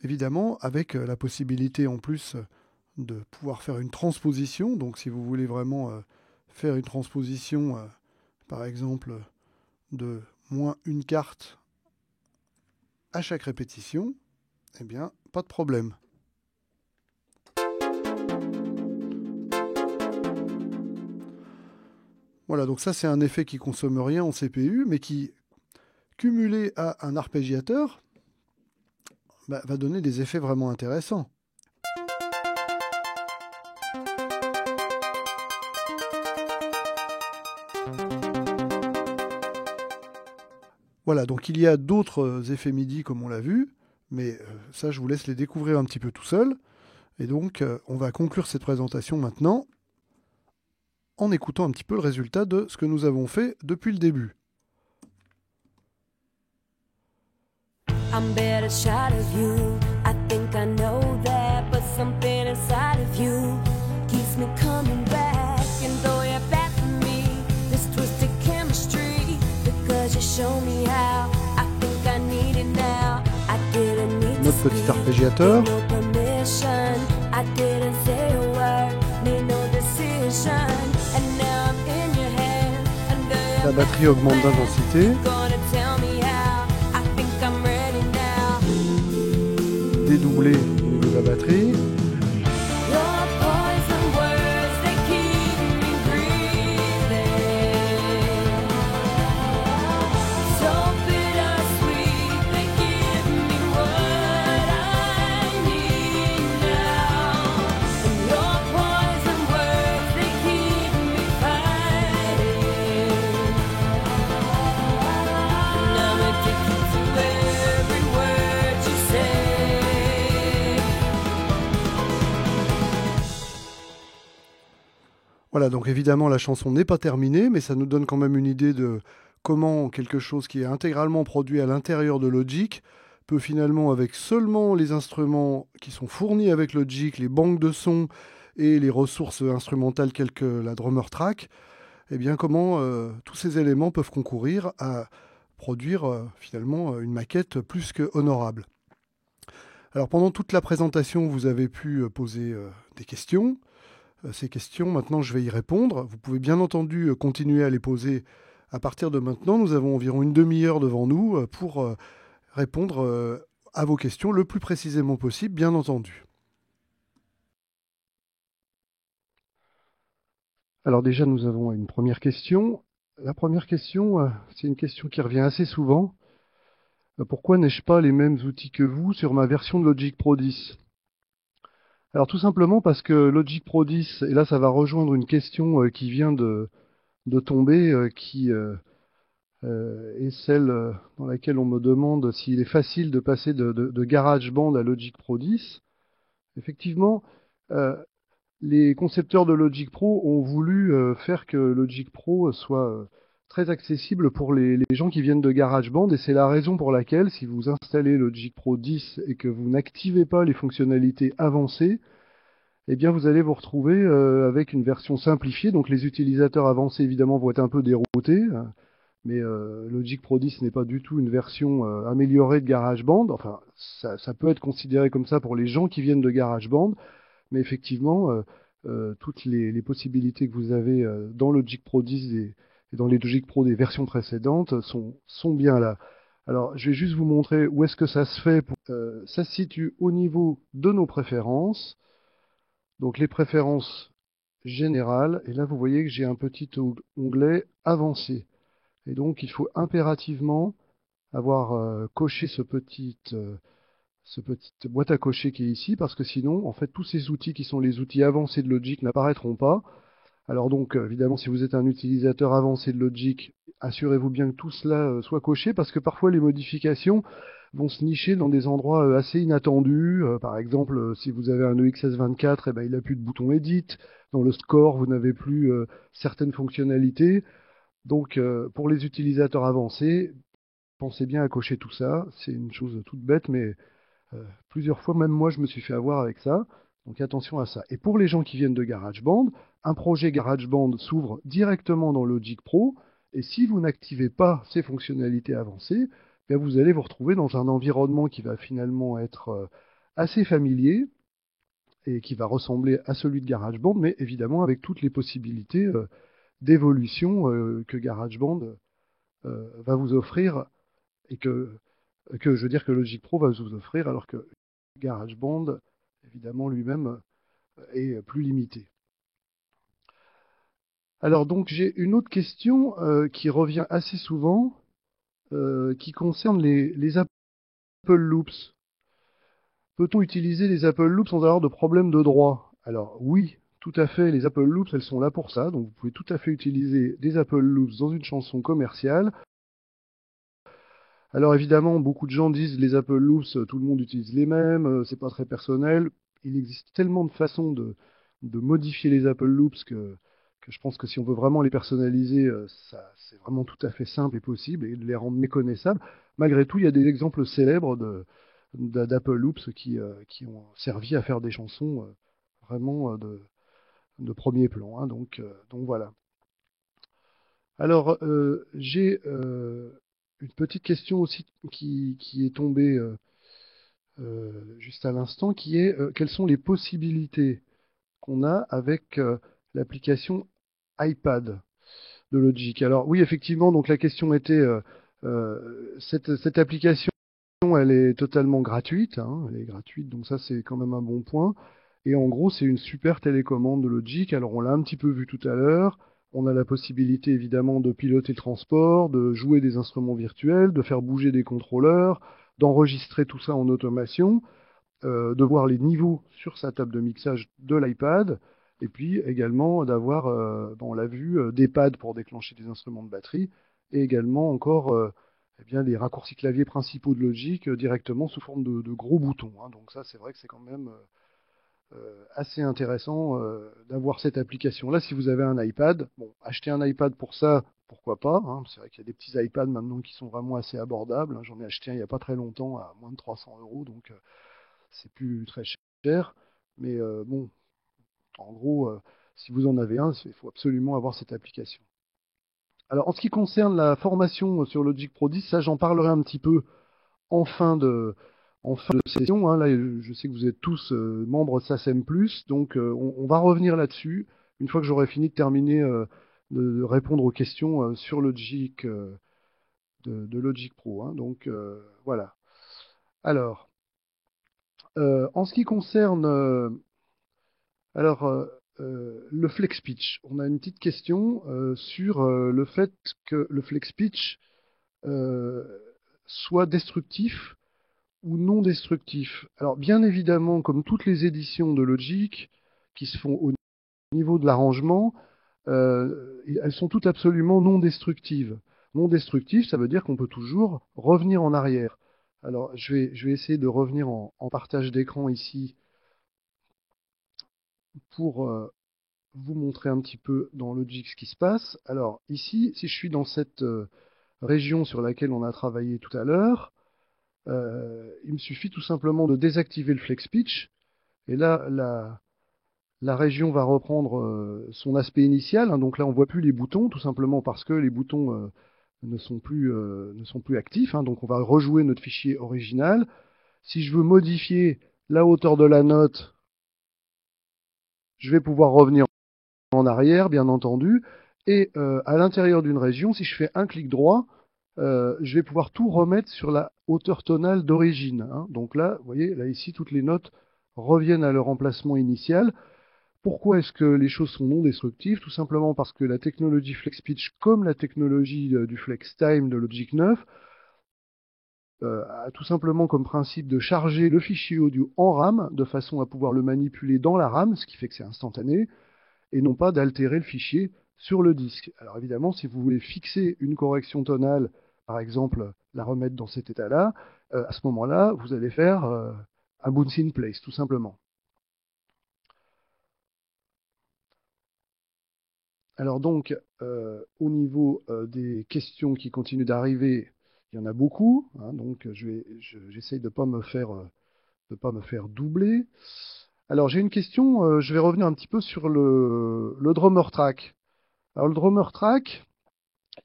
évidemment, avec la possibilité en plus de pouvoir faire une transposition. Donc si vous voulez vraiment faire une transposition, par exemple, de moins une carte à chaque répétition, eh bien, pas de problème. Voilà, donc ça c'est un effet qui consomme rien en CPU, mais qui, cumulé à un arpégiateur, va donner des effets vraiment intéressants. Voilà, donc il y a d'autres effets MIDI comme on l'a vu, mais ça je vous laisse les découvrir un petit peu tout seul. Et donc on va conclure cette présentation maintenant en écoutant un petit peu le résultat de ce que nous avons fait depuis le début. I'm better shot of you. I think I know that, but something inside of you keeps me coming back. And though you're bad for me, this twisted chemistry, because you show me how. I think I need it now. I didn't need to Notre petit arpégiateur. no permission. I didn't say a word, made no decision. And now I'm in your hand. And La batterie augmente d'intensité. gonna tell me how. I think I'm ready now. Dédoubler au niveau de la batterie. Your poison words, they keep me breathing. So bittersweet, they give me what I need now. And your poison words, they keep me fighting. And I'm addicted to every word you say. Voilà, donc évidemment la chanson n'est pas terminée, mais ça nous donne quand même une idée de comment quelque chose qui est intégralement produit à l'intérieur de Logic peut finalement, avec seulement les instruments qui sont fournis avec Logic, les banques de sons et les ressources instrumentales telles que la drummer track, eh bien comment tous ces éléments peuvent concourir à produire finalement une maquette plus que honorable. Alors pendant toute la présentation, vous avez pu poser des questions. Ces questions, maintenant je vais y répondre. Vous pouvez bien entendu continuer à les poser à partir de maintenant. Nous avons environ une demi-heure devant nous pour répondre à vos questions le plus précisément possible, bien entendu. Alors déjà, nous avons une première question. La première question, c'est une question qui revient assez souvent. Pourquoi n'ai-je pas les mêmes outils que vous sur ma version de Logic Pro 10 ? Alors tout simplement parce que Logic Pro 10, et là ça va rejoindre une question qui vient de tomber, qui est celle dans laquelle on me demande s'il est facile de passer de GarageBand à Logic Pro 10. Effectivement, les concepteurs de Logic Pro ont voulu faire que Logic Pro soit très accessible pour les gens qui viennent de GarageBand, et c'est la raison pour laquelle, si vous installez Logic Pro 10 et que vous n'activez pas les fonctionnalités avancées, eh bien vous allez vous retrouver avec une version simplifiée. Donc les utilisateurs avancés évidemment vont être un peu déroutés, mais Logic Pro 10 n'est pas du tout une version améliorée de GarageBand. Enfin, ça peut être considéré comme ça pour les gens qui viennent de GarageBand, mais effectivement, toutes les possibilités que vous avez dans Logic Pro 10 et dans les Logic Pro des versions précédentes sont bien là. Alors, je vais juste vous montrer où est-ce que ça se fait. Ça se situe au niveau de nos préférences. Donc, les préférences générales. Et là, vous voyez que j'ai un petit onglet avancé. Et donc, il faut impérativement avoir coché ce petite boîte à cocher qui est ici, parce que sinon, en fait, tous ces outils qui sont les outils avancés de Logic n'apparaîtront pas. Alors donc, évidemment, si vous êtes un utilisateur avancé de Logic, assurez-vous bien que tout cela soit coché, parce que parfois les modifications vont se nicher dans des endroits assez inattendus. Par exemple, si vous avez un EXS24, eh ben, il n'a plus de bouton Edit. Dans le score, vous n'avez plus certaines fonctionnalités. Donc, pour les utilisateurs avancés, pensez bien à cocher tout ça. C'est une chose toute bête, mais plusieurs fois, même moi, je me suis fait avoir avec ça. Donc attention à ça. Et pour les gens qui viennent de GarageBand, un projet GarageBand s'ouvre directement dans Logic Pro. Et si vous n'activez pas ces fonctionnalités avancées, bien vous allez vous retrouver dans un environnement qui va finalement être assez familier et qui va ressembler à celui de GarageBand, mais évidemment avec toutes les possibilités d'évolution que GarageBand va vous offrir et que je veux dire que Logic Pro va vous offrir, alors que GarageBand, évidemment, lui-même est plus limité. Alors donc j'ai une autre question qui revient assez souvent, qui concerne les Apple Loops. Peut-on utiliser les Apple Loops sans avoir de problème de droit? Alors oui, tout à fait, les Apple Loops, elles sont là pour ça, donc vous pouvez tout à fait utiliser des Apple Loops dans une chanson commerciale. Alors évidemment, beaucoup de gens disent les Apple Loops, tout le monde utilise les mêmes, c'est pas très personnel. Il existe tellement de façons de modifier les Apple Loops que je pense que si on veut vraiment les personnaliser, c'est vraiment tout à fait simple et possible et de les rendre méconnaissables. Malgré tout, il y a des exemples célèbres d'Apple Loops qui ont servi à faire des chansons vraiment de premier plan, hein. Donc voilà. Alors, j'ai une petite question aussi qui est tombée juste à l'instant, qui est quelles sont les possibilités qu'on a avec l'application iPad de Logic. Alors oui, effectivement, donc la question était, cette application, elle est totalement gratuite, hein, elle est gratuite, donc ça c'est quand même un bon point. Et en gros, c'est une super télécommande de Logic. Alors on l'a un petit peu vu tout à l'heure. On a la possibilité évidemment de piloter le transport, de jouer des instruments virtuels, de faire bouger des contrôleurs, d'enregistrer tout ça en automation, de voir les niveaux sur sa table de mixage de l'iPad, et puis également d'avoir, on l'a vu, des pads pour déclencher des instruments de batterie, et également encore eh bien, les raccourcis clavier principaux de Logic directement sous forme de gros boutons, hein. Donc ça, c'est vrai que c'est quand même assez intéressant d'avoir cette application-là. Si vous avez un iPad, bon, acheter un iPad pour ça, pourquoi pas, hein. C'est vrai qu'il y a des petits iPads maintenant qui sont vraiment assez abordables, hein. J'en ai acheté un il n'y a pas très longtemps à moins de 300 euros, donc c'est plus très cher. Mais bon, en gros, si vous en avez un, il faut absolument avoir cette application. Alors, en ce qui concerne la formation sur Logic Pro 10, ça, j'en parlerai un petit peu en fin de session, hein. Là, je sais que vous êtes tous membres SACEM+, donc on va revenir là-dessus une fois que j'aurai fini de terminer de répondre aux questions sur Logic, de Logic Pro, hein. Donc voilà. Alors, en ce qui concerne le flex pitch, on a une petite question sur le fait que le flex pitch euh, soit destructif ou non destructif. Alors bien évidemment, comme toutes les éditions de Logic qui se font au niveau de l'arrangement, elles sont toutes absolument non destructives. Non destructives, ça veut dire qu'on peut toujours revenir en arrière. Alors je vais essayer de revenir en partage d'écran ici pour vous montrer un petit peu dans Logic ce qui se passe. Alors ici, si je suis dans cette région sur laquelle on a travaillé tout à l'heure, il me suffit tout simplement de désactiver le flex pitch. Et là, la région va reprendre son aspect initial, hein. Donc là, on voit plus les boutons, tout simplement parce que les boutons ne sont plus actifs, hein. Donc on va rejouer notre fichier original. Si je veux modifier la hauteur de la note, je vais pouvoir revenir en arrière, bien entendu. Et à l'intérieur d'une région, si je fais un clic droit, je vais pouvoir tout remettre sur la hauteur tonale d'origine, hein. Donc là, vous voyez, là ici, toutes les notes reviennent à leur emplacement initial. Pourquoi est-ce que les choses sont non destructives? Tout simplement parce que la technologie FlexPitch, comme la technologie du FlexTime de Logic 9, a tout simplement comme principe de charger le fichier audio en RAM, de façon à pouvoir le manipuler dans la RAM, ce qui fait que c'est instantané, et non pas d'altérer le fichier sur le disque. Alors évidemment, si vous voulez fixer une correction tonale, par exemple la remettre dans cet état-là, à ce moment-là, vous allez faire un bounce in place, tout simplement. Alors donc, au niveau des questions qui continuent d'arriver, il y en a beaucoup, hein. Donc j'essaye de ne pas me faire doubler. Alors j'ai une question, je vais revenir un petit peu sur le drummer track. Alors le drummer track,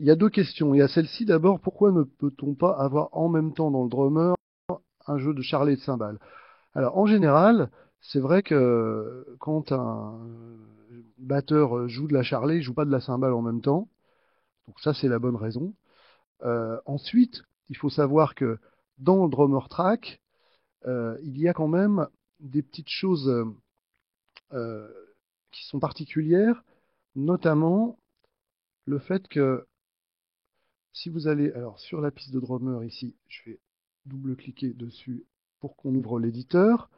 il y a deux questions. Il y a celle-ci d'abord, pourquoi ne peut-on pas avoir en même temps dans le drummer un jeu de charlet et de cymbales? Alors en général, c'est vrai que quand un batteur joue de la charlet, il joue pas de la cymbale en même temps. Donc ça, c'est la bonne raison. Ensuite, il faut savoir que dans le drummer track, il y a quand même des petites choses euh, qui sont particulières, notamment le fait que si vous allez alors sur la piste de drummer ici, je vais double-cliquer dessus pour qu'on ouvre l'éditeur.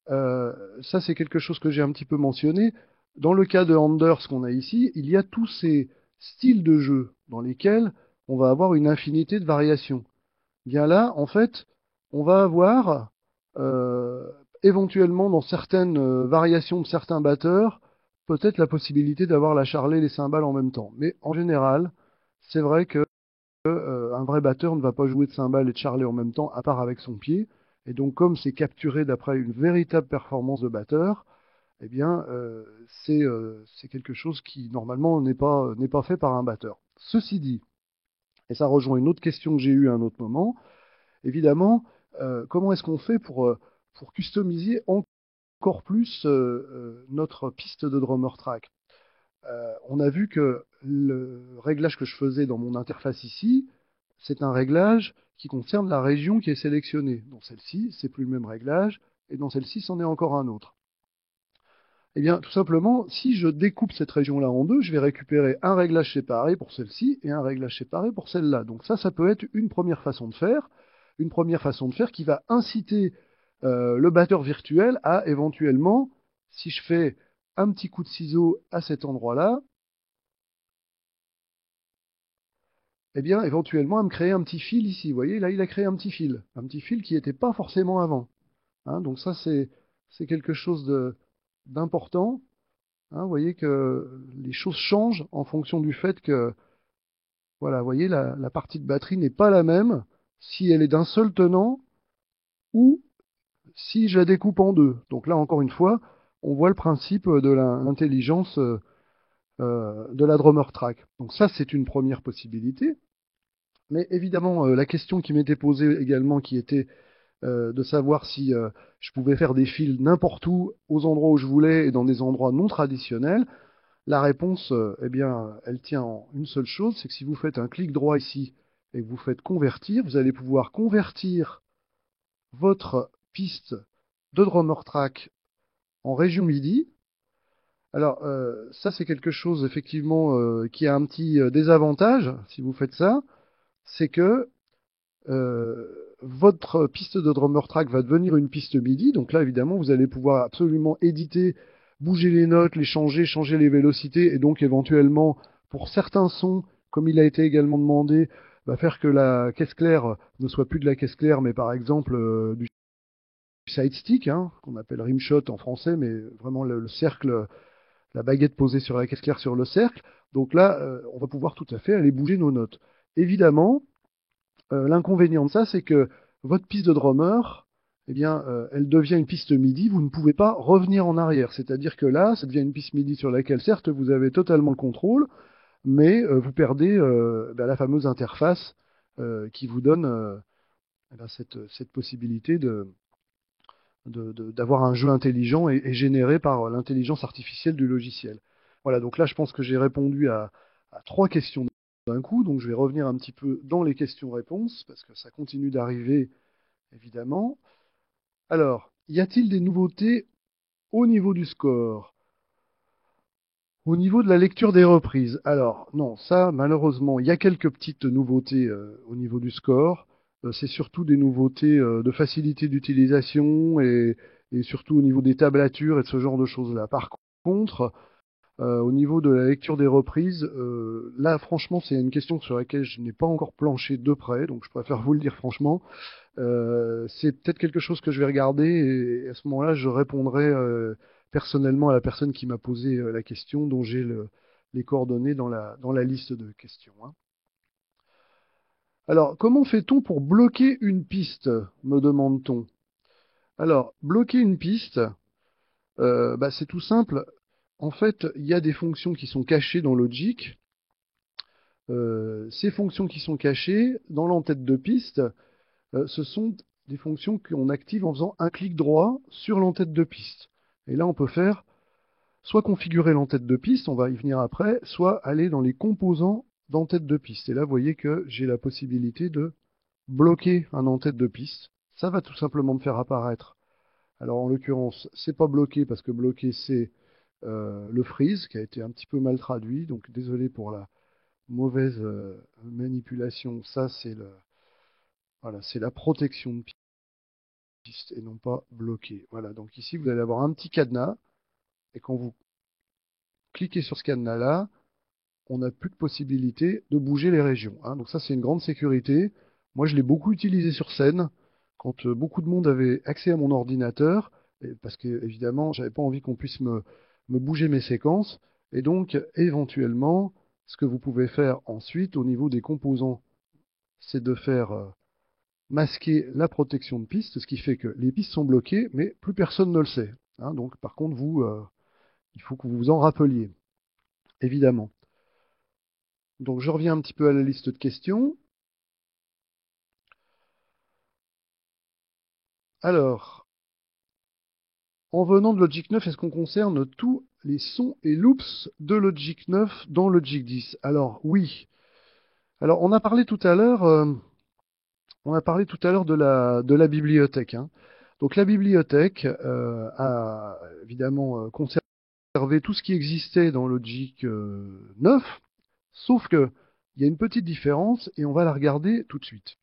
Ça, c'est quelque chose que j'ai un petit peu mentionné. Dans le cas de Anders qu'on a ici, il y a tous ces styles de jeu dans lesquels on va avoir une infinité de variations. Bien là, en fait, on va avoir éventuellement dans certaines variations de certains batteurs, peut-être la possibilité d'avoir la charlet et les cymbales en même temps. Mais en général, c'est vrai que un vrai batteur ne va pas jouer de cymbales et de charlet en même temps, à part avec son pied. Et donc, comme c'est capturé d'après une véritable performance de batteur, eh bien, c'est quelque chose qui normalement n'est pas fait par un batteur. Ceci dit, et ça rejoint une autre question que j'ai eue à un autre moment, évidemment, comment est-ce qu'on fait pour customiser encore plus notre piste de drummer track? On a vu que le réglage que je faisais dans mon interface ici, c'est un réglage qui concerne la région qui est sélectionnée. Dans celle-ci, c'est plus le même réglage, et dans celle-ci, c'en est encore un autre. Eh bien, tout simplement, si je découpe cette région-là en deux, je vais récupérer un réglage séparé pour celle-ci et un réglage séparé pour celle-là. Donc ça peut être une première façon de faire, qui va inciter le batteur virtuel à éventuellement, si je fais un petit coup de ciseau à cet endroit-là, eh bien, éventuellement, à me créer un petit fil ici. Vous voyez, là, il a créé un petit fil qui n'était pas forcément avant, hein. Donc ça, c'est quelque chose d'important, hein. Vous voyez que les choses changent en fonction du fait que, voilà, vous voyez, la partie de batterie n'est pas la même si elle est d'un seul tenant ou si je la découpe en deux. Donc là, encore une fois, on voit le principe de l'intelligence de la drummer track. Donc ça, c'est une première possibilité. Mais évidemment, la question qui m'était posée également, qui était de savoir si je pouvais faire des fils n'importe où, aux endroits où je voulais et dans des endroits non traditionnels, la réponse, eh bien, elle tient en une seule chose, c'est que si vous faites un clic droit ici et que vous faites convertir, vous allez pouvoir convertir votre piste de drummer track en région MIDI. Alors, ça, c'est quelque chose, effectivement, qui a un petit désavantage, si vous faites ça, c'est que votre piste de drummer track va devenir une piste MIDI. Donc là, évidemment, vous allez pouvoir absolument éditer, bouger les notes, les changer les vélocités, et donc éventuellement, pour certains sons, comme il a été également demandé, faire que la caisse claire ne soit plus de la caisse claire, mais par exemple du side stick, hein, qu'on appelle rimshot en français, mais vraiment le cercle, la baguette posée sur la caisse claire sur le cercle. Donc là, on va pouvoir tout à fait aller bouger nos notes. Évidemment, l'inconvénient de ça, c'est que votre piste de drummer, eh bien, elle devient une piste MIDI, vous ne pouvez pas revenir en arrière. C'est-à-dire que là, ça devient une piste MIDI sur laquelle, certes, vous avez totalement le contrôle, mais vous perdez la fameuse interface qui vous donne cette possibilité d'avoir un jeu intelligent et généré par l'intelligence artificielle du logiciel. Voilà, donc là, je pense que j'ai répondu à 3 questions d'un coup, donc je vais revenir un petit peu dans les questions-réponses, parce que ça continue d'arriver, évidemment. Alors, y a-t-il des nouveautés au niveau du score? Au niveau de la lecture des reprises? Alors, non, ça, malheureusement, il y a quelques petites nouveautés au niveau du score. C'est surtout des nouveautés de facilité d'utilisation et surtout au niveau des tablatures et de ce genre de choses-là. Par contre, au niveau de la lecture des reprises, là, franchement, c'est une question sur laquelle je n'ai pas encore planché de près, donc je préfère vous le dire franchement. C'est peut-être quelque chose que je vais regarder et à ce moment-là, je répondrai personnellement à la personne qui m'a posé la question, dont j'ai les coordonnées dans la liste de questions, hein. Alors, comment fait-on pour bloquer une piste, me demande-t-on? Alors, bloquer une piste, c'est tout simple. En fait, il y a des fonctions qui sont cachées dans Logic. Ces fonctions qui sont cachées dans l'entête de piste, ce sont des fonctions qu'on active en faisant un clic droit sur l'entête de piste. Et là, on peut faire soit configurer l'entête de piste, on va y venir après, soit aller dans les composants d'entête de piste. Et là, vous voyez que j'ai la possibilité de bloquer un entête de piste. Ça va tout simplement me faire apparaître. Alors, en l'occurrence, c'est pas bloqué parce que bloqué, c'est le freeze qui a été un petit peu mal traduit. Donc, désolé pour la mauvaise manipulation. Ça, voilà, c'est la protection de piste et non pas bloqué. Voilà, donc ici, vous allez avoir un petit cadenas. Et quand vous cliquez sur ce cadenas-là, on n'a plus de possibilité de bouger les régions, hein. Donc ça, c'est une grande sécurité. Moi, je l'ai beaucoup utilisé sur scène, quand beaucoup de monde avait accès à mon ordinateur, parce que évidemment, j'avais pas envie qu'on puisse me bouger mes séquences. Et donc, éventuellement, ce que vous pouvez faire ensuite au niveau des composants, c'est de faire masquer la protection de piste, ce qui fait que les pistes sont bloquées, mais plus personne ne le sait, hein. Donc, par contre, vous, il faut que vous vous en rappeliez, évidemment. Donc, je reviens un petit peu à la liste de questions. Alors, en venant de Logic 9, est-ce qu'on concerne tous les sons et loops de Logic 9 dans Logic 10? Alors, oui. Alors, on a parlé tout à l'heure de la bibliothèque, hein. Donc, la bibliothèque a évidemment conservé tout ce qui existait dans Logic 9, sauf que il y a une petite différence et on va la regarder tout de suite.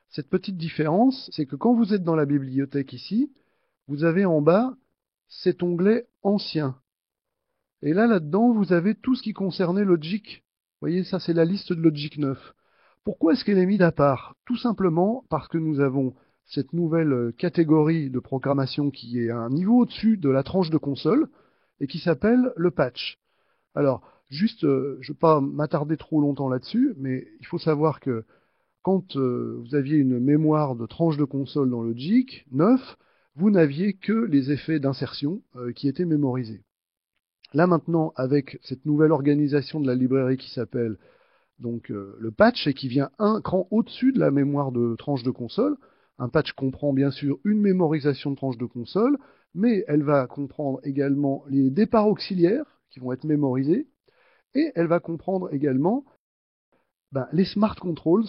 Cette petite différence, c'est que quand vous êtes dans la bibliothèque ici, vous avez en bas cet onglet Ancien. Et là-dedans, vous avez tout ce qui concernait Logic. Vous voyez, ça, c'est la liste de Logic 9. Pourquoi est-ce qu'elle est mise à part? Tout simplement parce que nous avons cette nouvelle catégorie de programmation qui est à un niveau au-dessus de la tranche de console et qui s'appelle le patch. Alors, juste, je ne vais pas m'attarder trop longtemps là-dessus, mais il faut savoir que quand vous aviez une mémoire de tranche de console dans Logic 9, vous n'aviez que les effets d'insertion qui étaient mémorisés. Là maintenant, avec cette nouvelle organisation de la librairie qui s'appelle donc le patch et qui vient un cran au-dessus de la mémoire de tranche de console, un patch comprend bien sûr une mémorisation de tranche de console, mais elle va comprendre également les départs auxiliaires qui vont être mémorisés, et elle va comprendre également les smart controls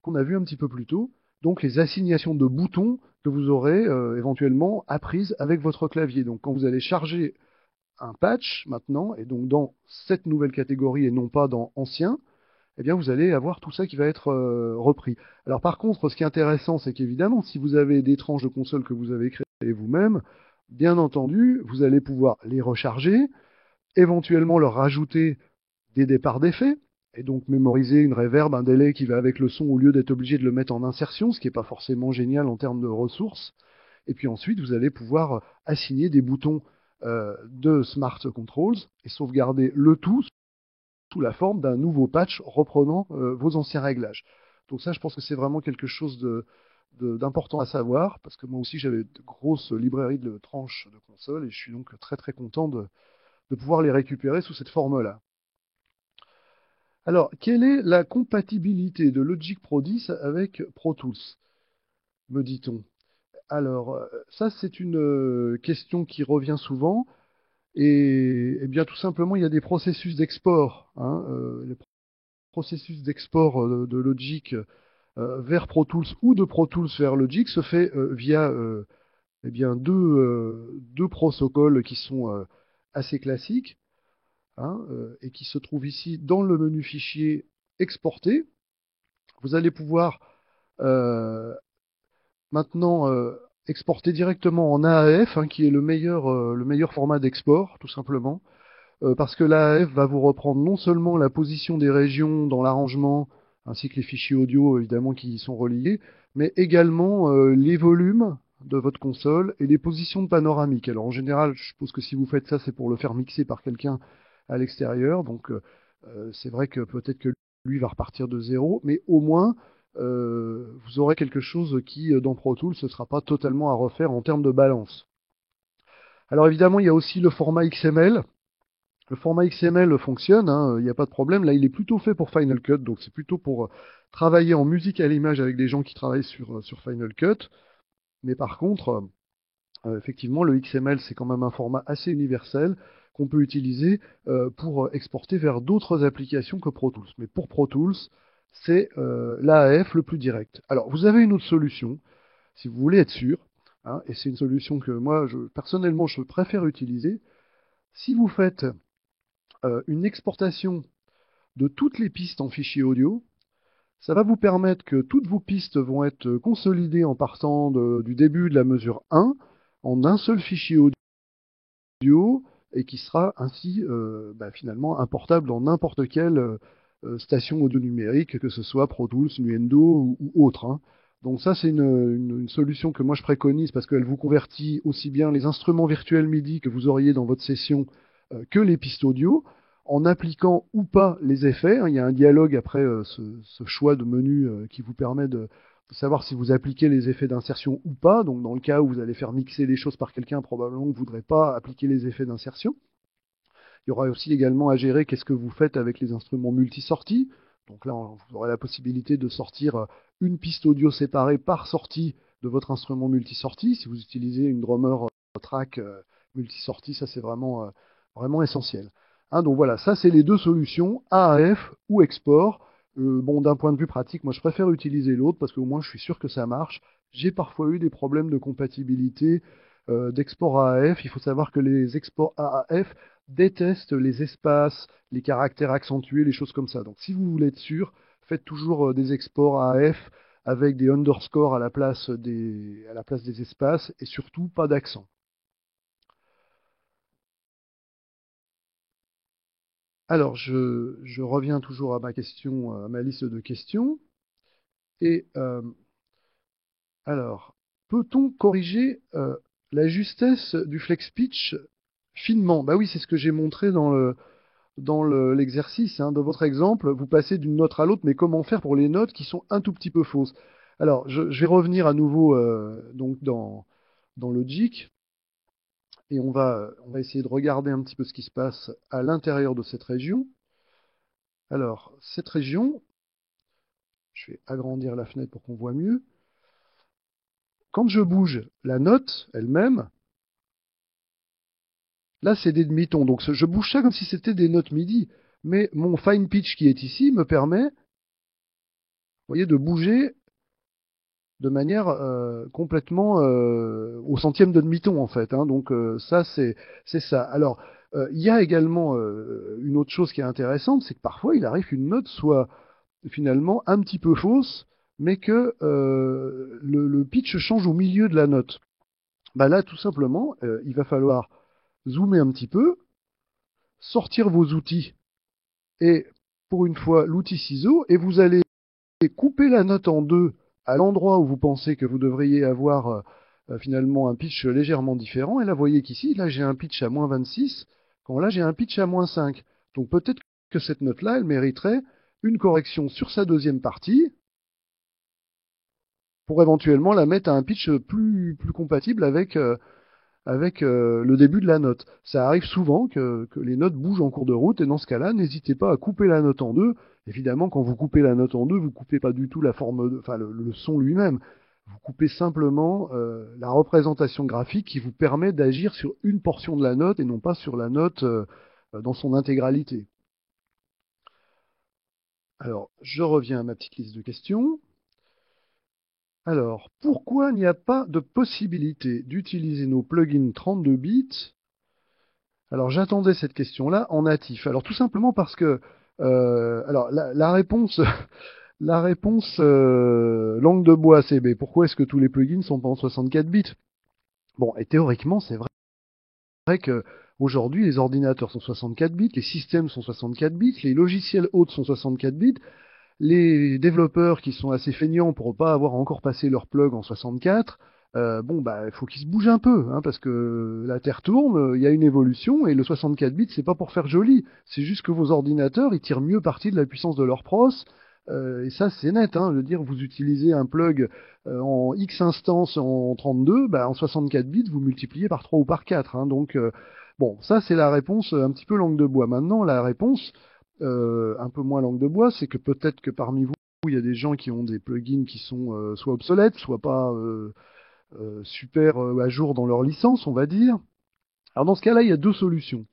qu'on a vu un petit peu plus tôt, donc les assignations de boutons que vous aurez éventuellement apprises avec votre clavier. Donc quand vous allez charger un patch maintenant, et donc dans cette nouvelle catégorie et non pas dans ancien, eh bien vous allez avoir tout ça qui va être repris. Alors par contre, ce qui est intéressant, c'est qu'évidemment, si vous avez des tranches de console que vous avez créées vous-même, bien entendu, vous allez pouvoir les recharger, éventuellement leur rajouter des départs d'effets, et donc mémoriser une reverb, un délai qui va avec le son au lieu d'être obligé de le mettre en insertion, ce qui n'est pas forcément génial en termes de ressources. Et puis ensuite, vous allez pouvoir assigner des boutons de Smart Controls et sauvegarder le tout sous la forme d'un nouveau patch reprenant vos anciens réglages. Donc ça, je pense que c'est vraiment quelque chose d'important à savoir, parce que moi aussi j'avais de grosses librairies de tranches de consoles, et je suis donc très très content de pouvoir les récupérer sous cette forme-là. Alors, quelle est la compatibilité de Logic Pro 10 avec Pro Tools, me dit-on? Alors, ça c'est une question qui revient souvent, et bien tout simplement il y a des processus d'export, hein, les processus d'export de Logic vers Pro Tools ou de Pro Tools vers Logic se fait via eh bien, deux protocoles qui sont assez classiques, hein, et qui se trouvent ici dans le menu fichier exporter. Vous allez pouvoir euh, maintenant exporter directement en AAF, hein, qui est le meilleur format d'export, tout simplement, parce que l'AAF va vous reprendre non seulement la position des régions dans l'arrangement, ainsi que les fichiers audio évidemment qui y sont reliés, mais également les volumes de votre console et les positions de panoramique. Alors en général, je suppose que si vous faites ça, c'est pour le faire mixer par quelqu'un à l'extérieur, donc c'est vrai que peut-être que lui va repartir de zéro, mais au moins vous aurez quelque chose qui, dans Pro Tools, ne sera pas totalement à refaire en termes de balance. Alors évidemment, il y a aussi le format XML. Le format XML fonctionne, hein, il n'y a pas de problème. Là, il est plutôt fait pour Final Cut, donc c'est plutôt pour travailler en musique à l'image avec des gens qui travaillent sur Final Cut. Mais par contre, effectivement, le XML, c'est quand même un format assez universel qu'on peut utiliser pour exporter vers d'autres applications que Pro Tools. Mais pour Pro Tools, c'est l'AAF le plus direct. Alors, vous avez une autre solution, si vous voulez être sûr, hein, et c'est une solution que moi, personnellement, je préfère utiliser. Si vous faites une exportation de toutes les pistes en fichier audio, ça va vous permettre que toutes vos pistes vont être consolidées en partant du début de la mesure 1 en un seul fichier audio et qui sera ainsi finalement importable dans n'importe quelle station audio numérique, que ce soit Pro Tools, Nuendo ou autre, hein. Donc ça, c'est une solution que moi je préconise parce qu'elle vous convertit aussi bien les instruments virtuels MIDI que vous auriez dans votre session que les pistes audio, en appliquant ou pas les effets, hein. Il y a un dialogue après ce choix de menu qui vous permet de savoir si vous appliquez les effets d'insertion ou pas. Donc dans le cas où vous allez faire mixer les choses par quelqu'un, probablement que vous ne voudrez pas appliquer les effets d'insertion. Il y aura aussi également à gérer qu'est-ce que vous faites avec les instruments multi-sorties. Donc là, vous aurez la possibilité de sortir une piste audio séparée par sortie de votre instrument multi-sortie. Si vous utilisez une drummer track multi-sortie, ça c'est vraiment essentiel. Hein, donc voilà, ça c'est les deux solutions, AAF ou export. Bon, d'un point de vue pratique, moi je préfère utiliser l'autre parce qu'au moins je suis sûr que ça marche. J'ai parfois eu des problèmes de compatibilité d'export AAF. Il faut savoir que les exports AAF détestent les espaces, les caractères accentués, les choses comme ça. Donc si vous voulez être sûr, faites toujours des exports AAF avec des underscores à la place des espaces et surtout pas d'accent. Alors, je reviens toujours à ma question, à ma liste de questions. Et alors, peut-on corriger la justesse du flex pitch finement? Bah oui, c'est ce que j'ai montré dans l'exercice, hein. Dans votre exemple, vous passez d'une note à l'autre, mais comment faire pour les notes qui sont un tout petit peu fausses? Alors, je vais revenir à nouveau donc dans Logic, et on va essayer de regarder un petit peu ce qui se passe à l'intérieur de cette région. Alors, cette région, je vais agrandir la fenêtre pour qu'on voit mieux. Quand je bouge la note elle-même, là c'est des demi-tons, donc je bouge ça comme si c'était des notes MIDI. Mais mon fine pitch qui est ici me permet, vous voyez, de bouger de manière complètement au centième de demi-ton en fait, hein. Donc ça c'est ça. Alors il y a également une autre chose qui est intéressante, c'est que parfois il arrive qu'une note soit finalement un petit peu fausse, mais que le pitch change au milieu de la note. Bah là, tout simplement, il va falloir zoomer un petit peu, sortir vos outils et, pour une fois, l'outil ciseau, et vous allez couper la note en deux à l'endroit où vous pensez que vous devriez avoir finalement un pitch légèrement différent. Et là, vous voyez qu'ici, là, j'ai un pitch à moins 26, quand là, j'ai un pitch à moins 5. Donc peut-être que cette note-là, elle mériterait une correction sur sa deuxième partie, pour éventuellement la mettre à un pitch plus compatible avec le début de la note. Ça arrive souvent que les notes bougent en cours de route, et dans ce cas-là, n'hésitez pas à couper la note en deux. Évidemment, quand vous coupez la note en deux, vous coupez pas du tout la forme, enfin le son lui-même. Vous coupez simplement la représentation graphique qui vous permet d'agir sur une portion de la note et non pas sur la note dans son intégralité. Alors, je reviens à ma petite liste de questions. Alors, pourquoi il n'y a pas de possibilité d'utiliser nos plugins 32 bits? Alors, j'attendais cette question-là en natif. Alors, tout simplement parce que, alors, la réponse, la réponse langue de bois, c'est mais pourquoi est-ce que tous les plugins sont pas en 64 bits? Bon, et théoriquement, c'est vrai que aujourd'hui, les ordinateurs sont 64 bits, les systèmes sont 64 bits, les logiciels hôtes sont 64 bits. Les développeurs qui sont assez feignants pour ne pas avoir encore passé leur plug en 64, bon, bah, il faut qu'ils se bougent un peu, hein, parce que la Terre tourne, il y a une évolution, et le 64 bits, c'est pas pour faire joli. C'est juste que vos ordinateurs, ils tirent mieux parti de la puissance de leur pros, et ça, c'est net, hein. Je veux dire, vous utilisez un plug en X instances en 32, bah, en 64 bits, vous multipliez par 3 ou par 4, hein. Donc, bon, ça, c'est la réponse un petit peu langue de bois. Maintenant, la réponse un peu moins langue de bois, c'est que peut-être que parmi vous, il y a des gens qui ont des plugins qui sont soit obsolètes, soit pas super à jour dans leur licence, on va dire. Alors dans ce cas-là, il y a deux solutions.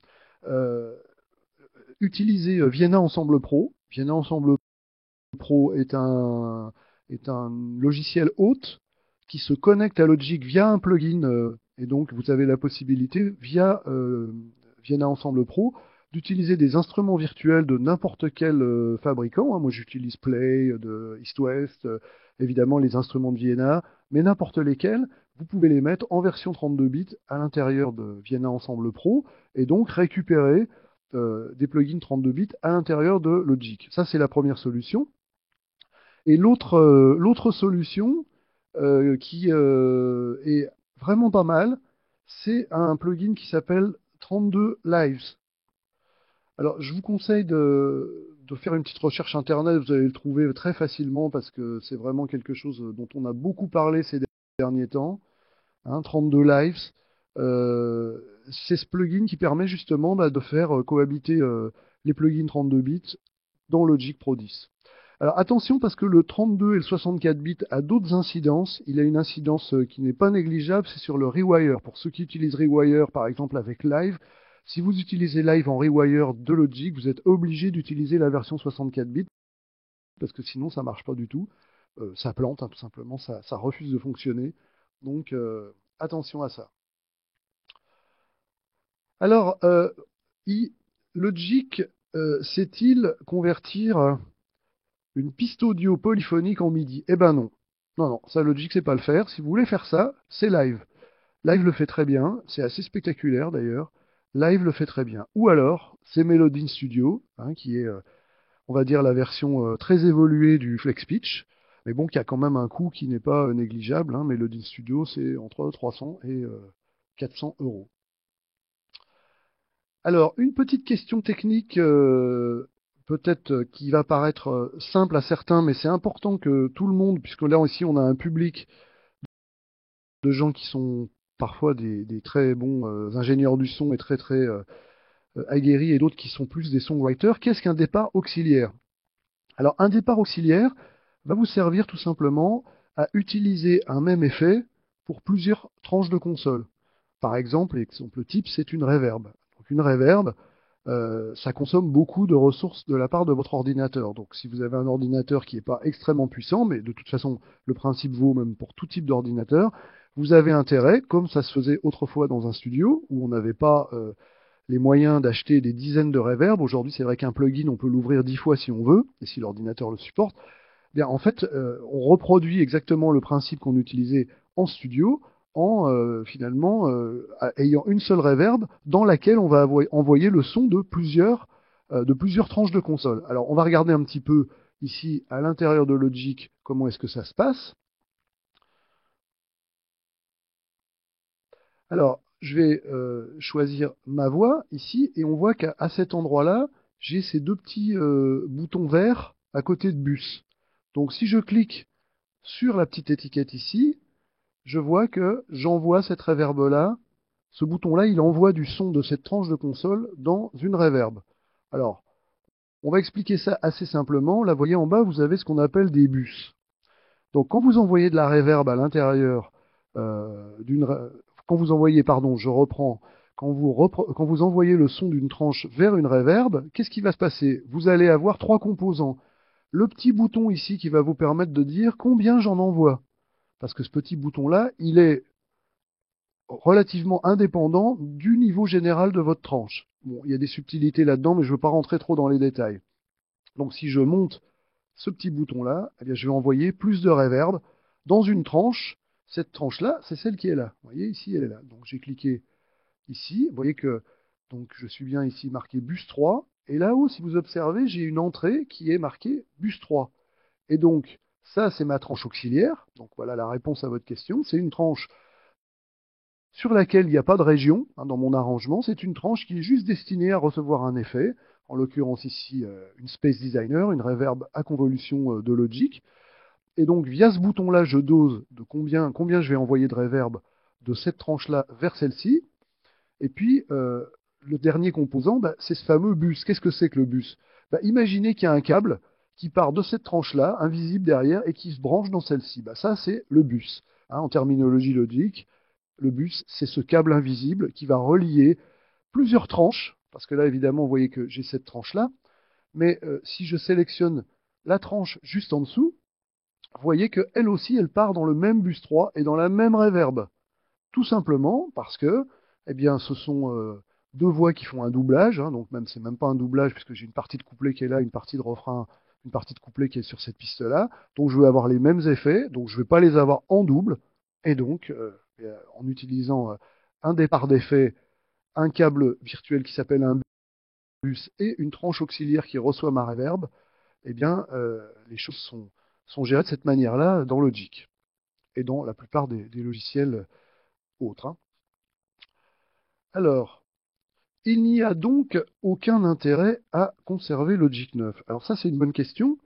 Euh, Utiliser Vienna Ensemble Pro. Vienna Ensemble Pro est un logiciel hôte qui se connecte à Logic via un plugin, et donc vous avez la possibilité via Vienna Ensemble Pro d'utiliser des instruments virtuels de n'importe quel fabricant, hein. Moi j'utilise Play, de East West, évidemment les instruments de Vienna, mais n'importe lesquels, vous pouvez les mettre en version 32 bits à l'intérieur de Vienna Ensemble Pro et donc récupérer des plugins 32 bits à l'intérieur de Logic. Ça c'est la première solution. Et l'autre solution qui est vraiment pas mal, c'est un plugin qui s'appelle 32 Lives. Alors, je vous conseille de faire une petite recherche internet, vous allez le trouver très facilement parce que c'est vraiment quelque chose dont on a beaucoup parlé ces derniers temps. Hein, 32 Lives, euh, c'est ce plugin qui permet justement de faire cohabiter les plugins 32 bits dans Logic Pro 10. Alors attention parce que le 32 et le 64 bits a d'autres incidences. Il a une incidence qui n'est pas négligeable, c'est sur le rewire. Pour ceux qui utilisent rewire par exemple avec Live, si vous utilisez Live en rewire de Logic, vous êtes obligé d'utiliser la version 64 bits parce que sinon ça marche pas du tout. Ça plante, hein, tout simplement, ça refuse de fonctionner. Donc attention à ça. Alors, Logic sait-il convertir une piste audio polyphonique en MIDI? Eh ben non. Non, non, ça Logic sait pas le faire. Si vous voulez faire ça, c'est Live. Live le fait très bien, c'est assez spectaculaire d'ailleurs. Live le fait très bien. Ou alors, c'est Melody Studio, hein, qui est, on va dire, la version très évoluée du Flex Pitch, mais bon, qui a quand même un coût qui n'est pas négligeable, hein. Melody Studio, c'est entre 300 et 400 euros. Alors, une petite question technique, peut-être qui va paraître simple à certains, mais c'est important que tout le monde, puisque là ici on a un public de gens qui sont parfois des très bons ingénieurs du son et très très aguerris, et d'autres qui sont plus des songwriters. Qu'est-ce qu'un départ auxiliaire? Alors, un départ auxiliaire va vous servir tout simplement à utiliser un même effet pour plusieurs tranches de console. Par exemple, l'exemple type, c'est une reverb. Donc une reverb, ça consomme beaucoup de ressources de la part de votre ordinateur. Donc si vous avez un ordinateur qui n'est pas extrêmement puissant, mais de toute façon le principe vaut même pour tout type d'ordinateur, vous avez intérêt, comme ça se faisait autrefois dans un studio, où on n'avait pas les moyens d'acheter des dizaines de reverbs. Aujourd'hui, c'est vrai qu'un plugin, on peut l'ouvrir 10 fois si on veut, et si l'ordinateur le supporte. Eh bien, en fait, on reproduit exactement le principe qu'on utilisait en studio, en finalement ayant une seule reverb dans laquelle on va envoyer le son de plusieurs tranches de console. Alors on va regarder un petit peu ici à l'intérieur de Logic comment est-ce que ça se passe. Alors je vais choisir ma voix ici et on voit qu'à cet endroit-là, j'ai ces deux petits boutons verts à côté de bus. Donc si je clique sur la petite étiquette ici, je vois que j'envoie cette reverb-là. Ce bouton-là, il envoie du son de cette tranche de console dans une reverb. Alors, on va expliquer ça assez simplement. Là, vous voyez en bas, vous avez ce qu'on appelle des bus. Donc, quand vous envoyez de la reverb à l'intérieur quand vous envoyez, pardon, je reprends, quand vous envoyez le son d'une tranche vers une reverb, qu'est-ce qui va se passer? Vous allez avoir trois composants. Le petit bouton ici qui va vous permettre de dire combien j'en envoie. Parce que ce petit bouton-là, il est relativement indépendant du niveau général de votre tranche. Bon, il y a des subtilités là-dedans, mais je ne veux pas rentrer trop dans les détails. Donc si je monte ce petit bouton-là, eh bien, je vais envoyer plus de reverb dans une tranche. Cette tranche-là, c'est celle qui est là. Vous voyez, ici, elle est là. Donc j'ai cliqué ici. Vous voyez que donc, je suis bien ici marqué bus 3. Et là-haut, si vous observez, j'ai une entrée qui est marquée bus 3. Et donc, ça, c'est ma tranche auxiliaire. Donc voilà la réponse à votre question. C'est une tranche sur laquelle il n'y a pas de région dans mon arrangement. C'est une tranche qui est juste destinée à recevoir un effet, en l'occurrence ici une Space Designer, une reverb à convolution de Logic. Et donc via ce bouton-là, je dose de combien je vais envoyer de reverb de cette tranche-là vers celle-ci. Et puis le dernier composant, c'est ce fameux bus. Qu'est-ce que c'est que le bus? Imaginez qu'il y a un câble qui part de cette tranche-là, invisible derrière, et qui se branche dans celle-ci. Ça, c'est le bus. En terminologie logique, le bus, c'est ce câble invisible qui va relier plusieurs tranches, parce que là, évidemment, vous voyez que j'ai cette tranche-là, mais si je sélectionne la tranche juste en dessous, vous voyez qu'elle aussi, elle part dans le même bus 3 et dans la même reverb. Tout simplement parce que, eh bien, ce sont deux voix qui font un doublage, donc même c'est même pas un doublage puisque j'ai une partie de couplet qui est là, une partie de refrain, une partie de couplet qui est sur cette piste-là. Donc je veux avoir les mêmes effets, donc je ne vais pas les avoir en double, et donc en utilisant un départ d'effet, un câble virtuel qui s'appelle un bus et une tranche auxiliaire qui reçoit ma reverb, eh bien les choses sont gérées de cette manière-là dans Logic et dans la plupart des logiciels autres. Alors, il n'y a donc aucun intérêt à conserver Logic 9. Alors ça, c'est une bonne question.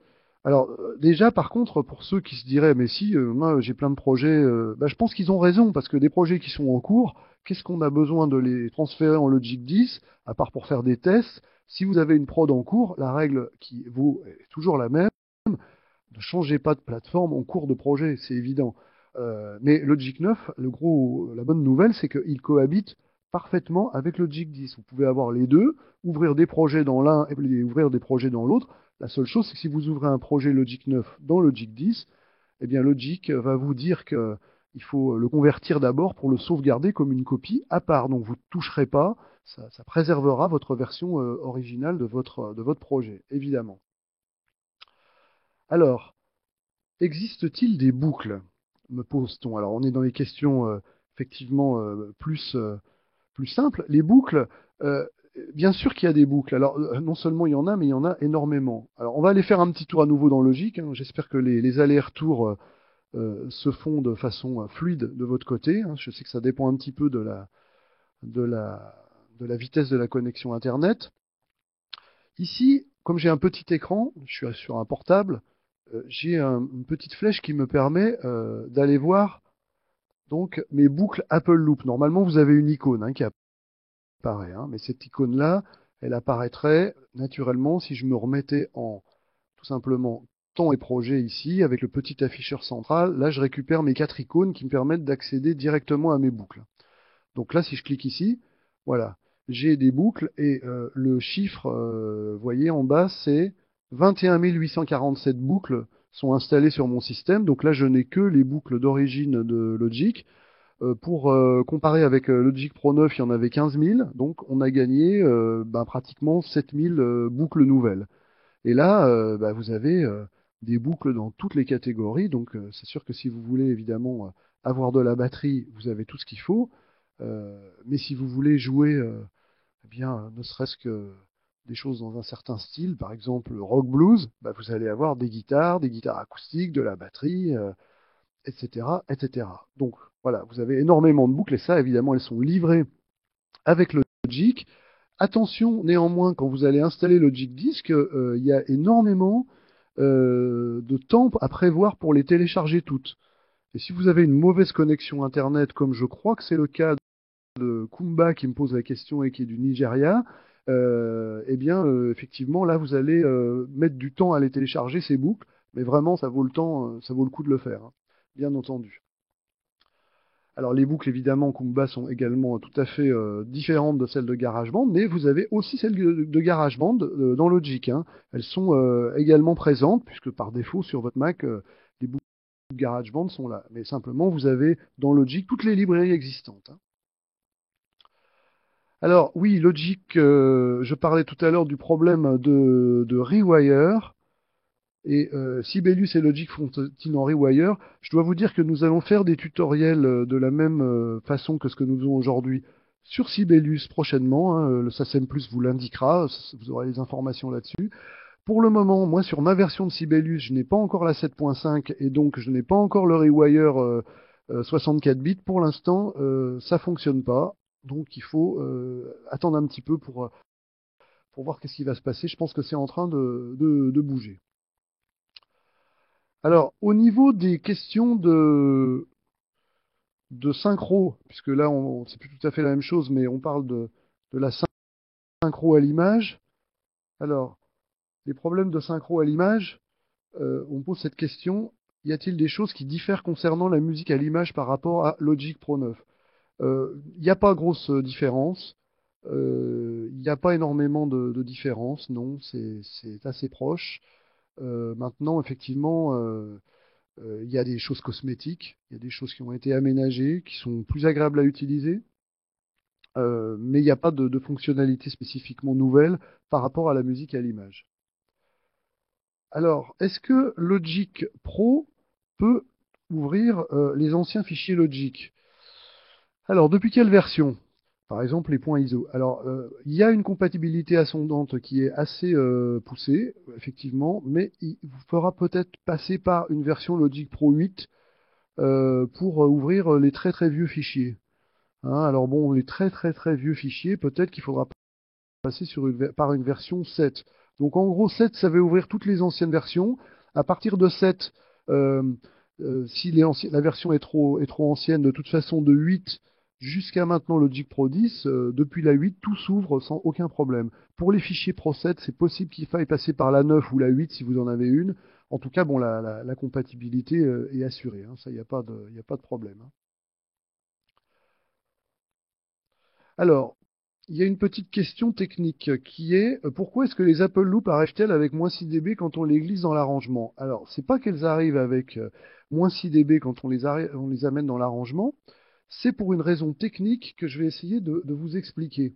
Alors déjà, par contre, pour ceux qui se diraient, mais si, moi j'ai plein de projets, je pense qu'ils ont raison, parce que des projets qui sont en cours, qu'est-ce qu'on a besoin de les transférer en Logic 10, à part pour faire des tests? Si vous avez une prod en cours, la règle qui vaut est toujours la même, ne changez pas de plateforme en cours de projet, c'est évident. Mais Logic 9, la bonne nouvelle, c'est qu'il cohabite parfaitement avec Logic 10. Vous pouvez avoir les deux, ouvrir des projets dans l'un et ouvrir des projets dans l'autre. La seule chose, c'est que si vous ouvrez un projet Logic 9 dans Logic 10, eh bien Logic va vous dire qu'il faut le convertir d'abord pour le sauvegarder comme une copie à part. Donc vous ne toucherez pas, ça préservera votre version originale de votre projet, évidemment. Alors, existe-t-il des boucles? Me pose-t-on. Alors, on est dans les questions effectivement plus simples. Les boucles, bien sûr qu'il y a des boucles. Alors, non seulement il y en a, mais il y en a énormément. Alors, on va aller faire un petit tour à nouveau dans Logic. J'espère que les allers-retours se font de façon fluide de votre côté. Je sais que ça dépend un petit peu de la vitesse de la connexion Internet. Ici, comme j'ai un petit écran, je suis sur un portable, j'ai une petite flèche qui me permet d'aller voir donc mes boucles Apple Loop. Normalement, vous avez une icône qui apparaît, mais cette icône-là, elle apparaîtrait naturellement si je me remettais en tout simplement temps et projet ici, avec le petit afficheur central. Là, je récupère mes 4 icônes qui me permettent d'accéder directement à mes boucles. Donc là, si je clique ici, voilà, j'ai des boucles et le chiffre, vous voyez en bas, c'est 21 847 boucles sont installées sur mon système. Donc là, je n'ai que les boucles d'origine de Logic. Pour comparer avec Logic Pro 9, il y en avait 15 000. Donc on a gagné pratiquement 7 000 boucles nouvelles. Et là, vous avez des boucles dans toutes les catégories. Donc c'est sûr que si vous voulez évidemment avoir de la batterie, vous avez tout ce qu'il faut. Mais si vous voulez jouer, ne serait-ce que des choses dans un certain style, par exemple rock blues, vous allez avoir des guitares acoustiques, de la batterie, etc., etc. Donc voilà, vous avez énormément de boucles et ça, évidemment, elles sont livrées avec Logic. Attention néanmoins, quand vous allez installer Logic 10, il y a énormément de temps à prévoir pour les télécharger toutes. Et si vous avez une mauvaise connexion Internet, comme je crois que c'est le cas de Kumba qui me pose la question et qui est du Nigeria, eh bien, effectivement, là, vous allez mettre du temps à les télécharger, ces boucles, mais vraiment, ça vaut le temps, ça vaut le coup de le faire, hein, bien entendu. Alors, les boucles, évidemment, Kumba sont également tout à fait différentes de celles de GarageBand, mais vous avez aussi celles de GarageBand dans Logic, hein. Elles sont également présentes, puisque par défaut, sur votre Mac, les boucles GarageBand sont là. Mais simplement, vous avez dans Logic toutes les librairies existantes, hein. Alors oui, Logic, je parlais tout à l'heure du problème de Rewire, et Sibelius et Logic font-ils en Rewire? Je dois vous dire que nous allons faire des tutoriels de la même façon que ce que nous faisons aujourd'hui sur Sibelius prochainement, hein. Le SACEM Plus vous l'indiquera, vous aurez les informations là-dessus. Pour le moment, moi sur ma version de Sibelius, je n'ai pas encore la 7.5 et donc je n'ai pas encore le Rewire 64 bits. Pour l'instant, ça fonctionne pas. Donc il faut attendre un petit peu pour voir qu'est-ce qui va se passer. Je pense que c'est en train de bouger. Alors, au niveau des questions de synchro, puisque là, c'est plus tout à fait la même chose, mais on parle de la synchro à l'image. Alors, les problèmes de synchro à l'image, on pose cette question, y a-t-il des choses qui diffèrent concernant la musique à l'image par rapport à Logic Pro 9? Il n'y a pas grosse différence. Il n'y a pas énormément de différence, non, c'est assez proche. Maintenant, effectivement, il y a des choses cosmétiques, il y a des choses qui ont été aménagées, qui sont plus agréables à utiliser, mais il n'y a pas de fonctionnalité spécifiquement nouvelle par rapport à la musique à l'image. Alors, est-ce que Logic Pro peut ouvrir les anciens fichiers Logic? Alors, depuis quelle version? Par exemple, les points ISO. Alors, il y a une compatibilité ascendante qui est assez poussée, effectivement, mais il vous fera peut-être passer par une version Logic Pro 8 pour ouvrir les très très vieux fichiers, hein. Alors bon, les très très très vieux fichiers, peut-être qu'il faudra passer par une version 7. Donc en gros, 7, ça va ouvrir toutes les anciennes versions. À partir de 7, euh, si la version est trop ancienne, de toute façon de 8 jusqu'à maintenant Logic Pro 10, depuis la 8, tout s'ouvre sans aucun problème. Pour les fichiers Pro 7, c'est possible qu'il faille passer par la 9 ou la 8 si vous en avez une. En tout cas, bon, la compatibilité est assurée, hein. Ça, il n'y a pas y a pas de problème, hein. Alors, il y a une petite question technique qui est pourquoi est-ce que les Apple Loop arrivent-elles avec moins 6 dB quand on les glisse dans l'arrangement? Alors, c'est pas qu'elles arrivent avec moins 6 dB quand on les amène dans l'arrangement, c'est pour une raison technique que je vais essayer de vous expliquer.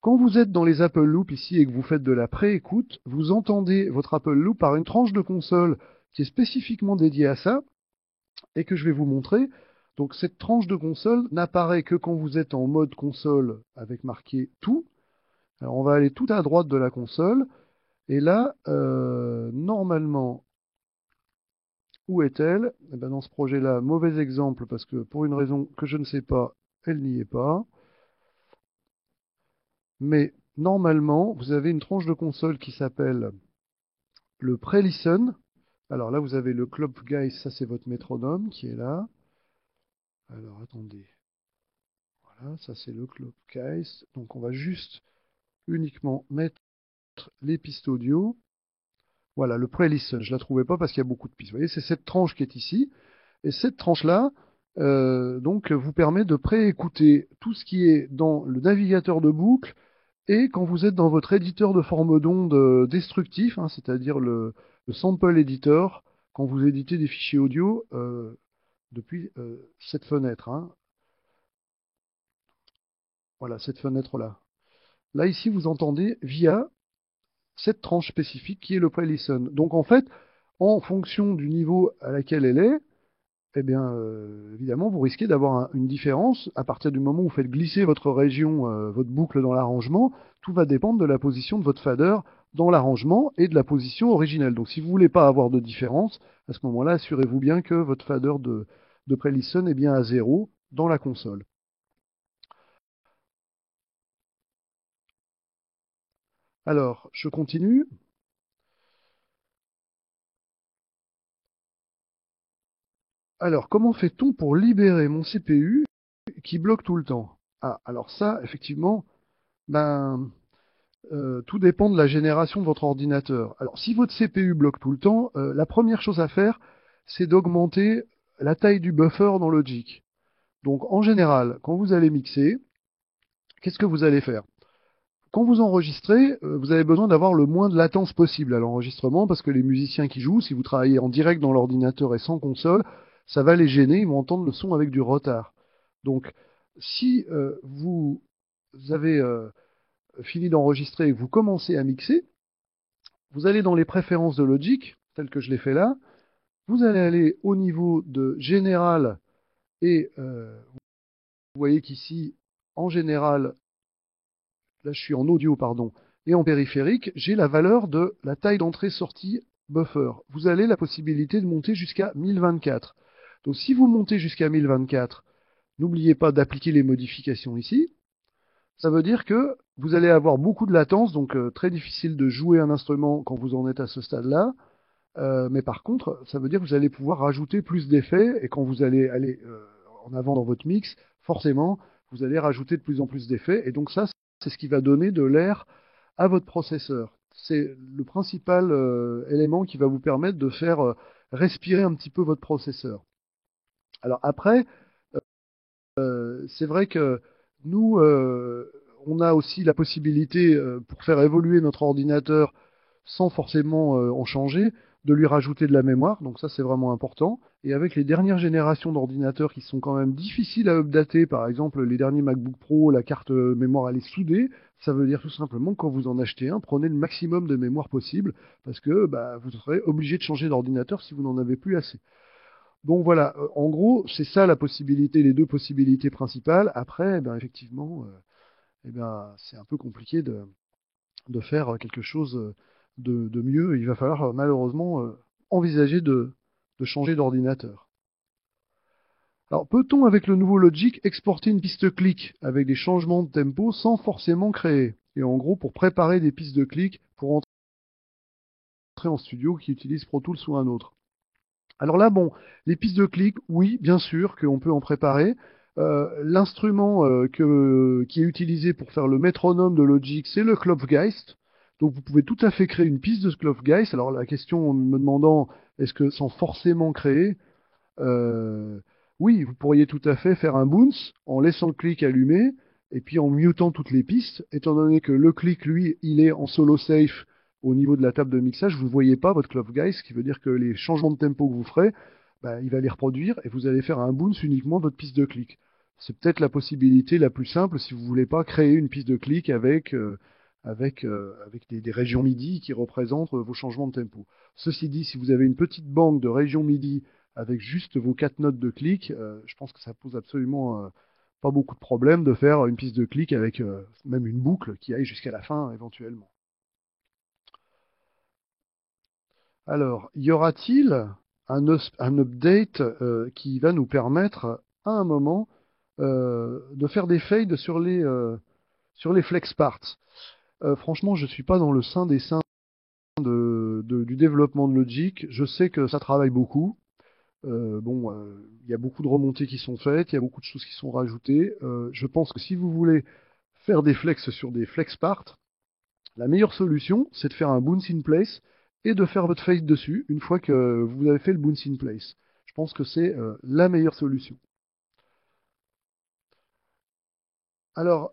Quand vous êtes dans les Apple Loop ici et que vous faites de la pré-écoute, vous entendez votre Apple Loop par une tranche de console qui est spécifiquement dédiée à ça et que je vais vous montrer. Donc cette tranche de console n'apparaît que quand vous êtes en mode console avec marqué tout. Alors on va aller tout à droite de la console et là, normalement, où est-elle? Eh ben, dans ce projet-là, mauvais exemple parce que pour une raison que je ne sais pas, elle n'y est pas. Mais normalement, vous avez une tranche de console qui s'appelle le Pre-Listen. Alors là, vous avez le Clock Guy, ça c'est votre métronome qui est là. Alors attendez, voilà, ça c'est le Clock Guy. Donc on va juste uniquement mettre les pistes audio. Voilà, le pre-listen, je ne la trouvais pas parce qu'il y a beaucoup de pistes. Vous voyez, c'est cette tranche qui est ici. Et cette tranche-là, donc, vous permet de pré-écouter tout ce qui est dans le navigateur de boucle et quand vous êtes dans votre éditeur de forme d'onde destructif, hein, c'est-à-dire le sample editor, quand vous éditez des fichiers audio depuis cette fenêtre, hein. Voilà, cette fenêtre-là. Là, ici, vous entendez via cette tranche spécifique qui est le pre-listen. Donc en fait, en fonction du niveau à laquelle elle est, eh bien, évidemment, vous risquez d'avoir une différence à partir du moment où vous faites glisser votre région, votre boucle dans l'arrangement. Tout va dépendre de la position de votre fader dans l'arrangement et de la position originelle. Donc si vous ne voulez pas avoir de différence, à ce moment-là, assurez-vous bien que votre fader de pre-listen est bien à 0 dans la console. Alors, je continue. Alors, comment fait-on pour libérer mon CPU qui bloque tout le temps? Ah, alors ça, effectivement, ben, tout dépend de la génération de votre ordinateur. Alors, si votre CPU bloque tout le temps, la première chose à faire, c'est d'augmenter la taille du buffer dans Logic. Donc, en général, quand vous allez mixer, qu'est-ce que vous allez faire? Quand vous enregistrez, vous avez besoin d'avoir le moins de latence possible à l'enregistrement parce que les musiciens qui jouent, si vous travaillez en direct dans l'ordinateur et sans console, ça va les gêner, ils vont entendre le son avec du retard. Donc, si vous avez fini d'enregistrer et que vous commencez à mixer, vous allez dans les préférences de Logic, tel que je l'ai fait là, vous allez aller au niveau de Général et vous voyez qu'ici, en général, là je suis en audio, pardon, et en périphérique, j'ai la valeur de la taille d'entrée-sortie buffer. Vous avez la possibilité de monter jusqu'à 1024. Donc si vous montez jusqu'à 1024, n'oubliez pas d'appliquer les modifications ici. Ça veut dire que vous allez avoir beaucoup de latence, donc très difficile de jouer un instrument quand vous en êtes à ce stade-là. Mais par contre, ça veut dire que vous allez pouvoir rajouter plus d'effets, et quand vous allez aller en avant dans votre mix, forcément, vous allez rajouter de plus en plus d'effets, et donc ça, c'est ce qui va donner de l'air à votre processeur. C'est le principal élément qui va vous permettre de faire respirer un petit peu votre processeur. Alors après, c'est vrai que nous, on a aussi la possibilité, pour faire évoluer notre ordinateur sans forcément en changer, de lui rajouter de la mémoire. Donc ça, c'est vraiment important. Et avec les dernières générations d'ordinateurs qui sont quand même difficiles à updater, par exemple les derniers MacBook Pro, la carte mémoire elle est soudée, ça veut dire tout simplement que quand vous en achetez un, prenez le maximum de mémoire possible, parce que bah, vous serez obligé de changer d'ordinateur si vous n'en avez plus assez. Donc voilà, en gros, c'est ça la possibilité, les deux possibilités principales. Après, eh ben, effectivement, eh ben, c'est un peu compliqué de faire quelque chose de mieux. Il va falloir malheureusement envisager de changer d'ordinateur. Alors, peut-on avec le nouveau Logic exporter une piste clic avec des changements de tempo sans forcément créer? Et en gros, pour préparer des pistes de clic pour entrer en studio qui utilise Pro Tools ou un autre. Alors là, bon, les pistes de clic, oui, bien sûr qu'on peut en préparer. L'instrument qui est utilisé pour faire le métronome de Logic, c'est le Klopfgeist. Donc vous pouvez tout à fait créer une piste de ce Klopfgeist. Alors la question me demandant, est-ce que sans forcément créer, euh, oui, vous pourriez tout à fait faire un bounce en laissant le clic allumé et puis en mutant toutes les pistes, étant donné que le clic, lui, il est en solo safe au niveau de la table de mixage, vous ne voyez pas votre Klopfgeist, ce qui veut dire que les changements de tempo que vous ferez, bah, il va les reproduire et vous allez faire un bounce uniquement de votre piste de clic. C'est peut-être la possibilité la plus simple si vous ne voulez pas créer une piste de clic avec des régions MIDI qui représentent vos changements de tempo. Ceci dit, si vous avez une petite banque de régions MIDI avec juste vos 4 notes de clic, je pense que ça pose absolument pas beaucoup de problèmes de faire une piste de clic avec même une boucle qui aille jusqu'à la fin éventuellement. Alors, y aura-t-il un update qui va nous permettre à un moment de faire des fades sur les flex parts? Franchement, je ne suis pas dans le sein des seins du développement de Logic. Je sais que ça travaille beaucoup. Bon, il y a beaucoup de remontées qui sont faites, il y a beaucoup de choses qui sont rajoutées. Je pense que si vous voulez faire des flex sur des flex parts, la meilleure solution, c'est de faire un bounce in place et de faire votre fade dessus une fois que vous avez fait le bounce in place. Je pense que c'est la meilleure solution. Alors,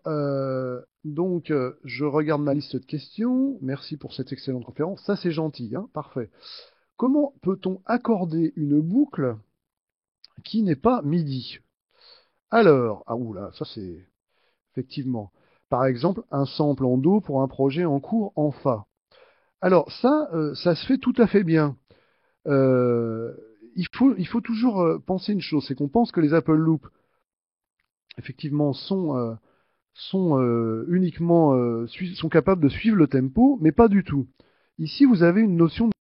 donc, je regarde ma liste de questions. Merci pour cette excellente conférence. Ça, c'est gentil, hein, parfait. Comment peut-on accorder une boucle qui n'est pas MIDI? Alors, ah oula, ça c'est effectivement. Par exemple, un sample en Do pour un projet en cours en Fa. Alors ça se fait tout à fait bien. Euh, il faut toujours penser une chose, c'est qu'on pense que les Apple Loops, effectivement, sont uniquement sont capables de suivre le tempo, mais pas du tout. Ici, vous avez une notion de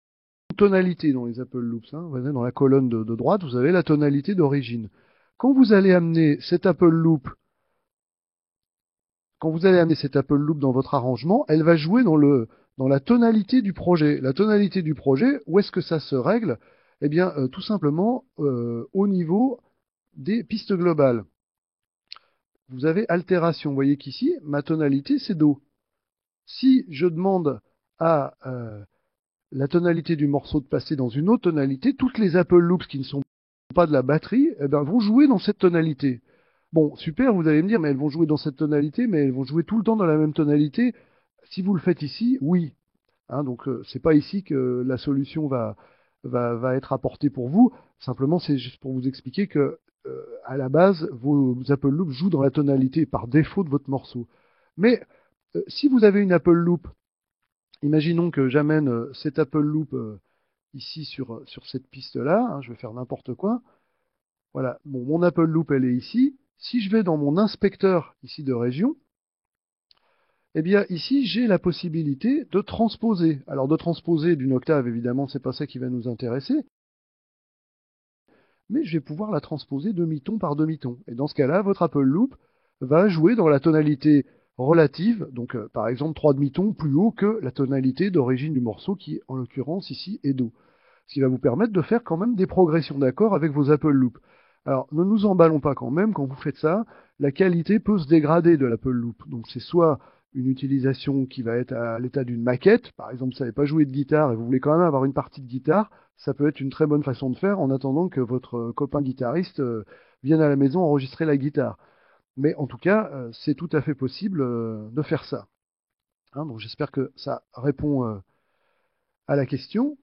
tonalité dans les Apple Loops. Hein. Vous avez dans la colonne de droite, vous avez la tonalité d'origine. Quand vous allez amener cet Apple Loop Quand vous allez amener cette Apple Loop dans votre arrangement, elle va jouer dans la tonalité du projet. La tonalité du projet, où est-ce que ça se règle? Eh bien, tout simplement, au niveau des pistes globales. Vous avez altération. Vous voyez qu'ici, ma tonalité, c'est Do. Si je demande à la tonalité du morceau de passer dans une autre tonalité, toutes les Apple Loops qui ne sont pas de la batterie, eh ben, vont jouer dans cette tonalité. Bon, super, vous allez me dire, mais elles vont jouer dans cette tonalité, mais elles vont jouer tout le temps dans la même tonalité. Si vous le faites ici, oui. Hein, donc, c'est pas ici que la solution va être apportée pour vous. Simplement, c'est juste pour vous expliquer que, à la base, vos Apple Loops jouent dans la tonalité par défaut de votre morceau. Mais si vous avez une Apple Loop, imaginons que j'amène cette Apple Loop ici sur cette piste-là, hein, je vais faire n'importe quoi. Voilà, bon, mon Apple Loop, elle est ici. Si je vais dans mon inspecteur ici de région, eh bien ici, j'ai la possibilité de transposer. Alors de transposer d'une octave, évidemment, c'est pas ça qui va nous intéresser, mais je vais pouvoir la transposer demi-ton par demi-ton. Et dans ce cas-là, votre Apple Loop va jouer dans la tonalité relative, donc par exemple 3 demi-tons plus haut que la tonalité d'origine du morceau qui, en l'occurrence ici, est Do. Ce qui va vous permettre de faire quand même des progressions d'accords avec vos Apple Loop. Alors, ne nous emballons pas quand même, quand vous faites ça, la qualité peut se dégrader de l'Apple Loop. Donc, c'est soit une utilisation qui va être à l'état d'une maquette, par exemple, vous ne savez pas jouer de guitare et vous voulez quand même avoir une partie de guitare, ça peut être une très bonne façon de faire en attendant que votre copain guitariste vienne à la maison enregistrer la guitare. Mais en tout cas, c'est tout à fait possible de faire ça. Hein, donc, j'espère que ça répond à la question.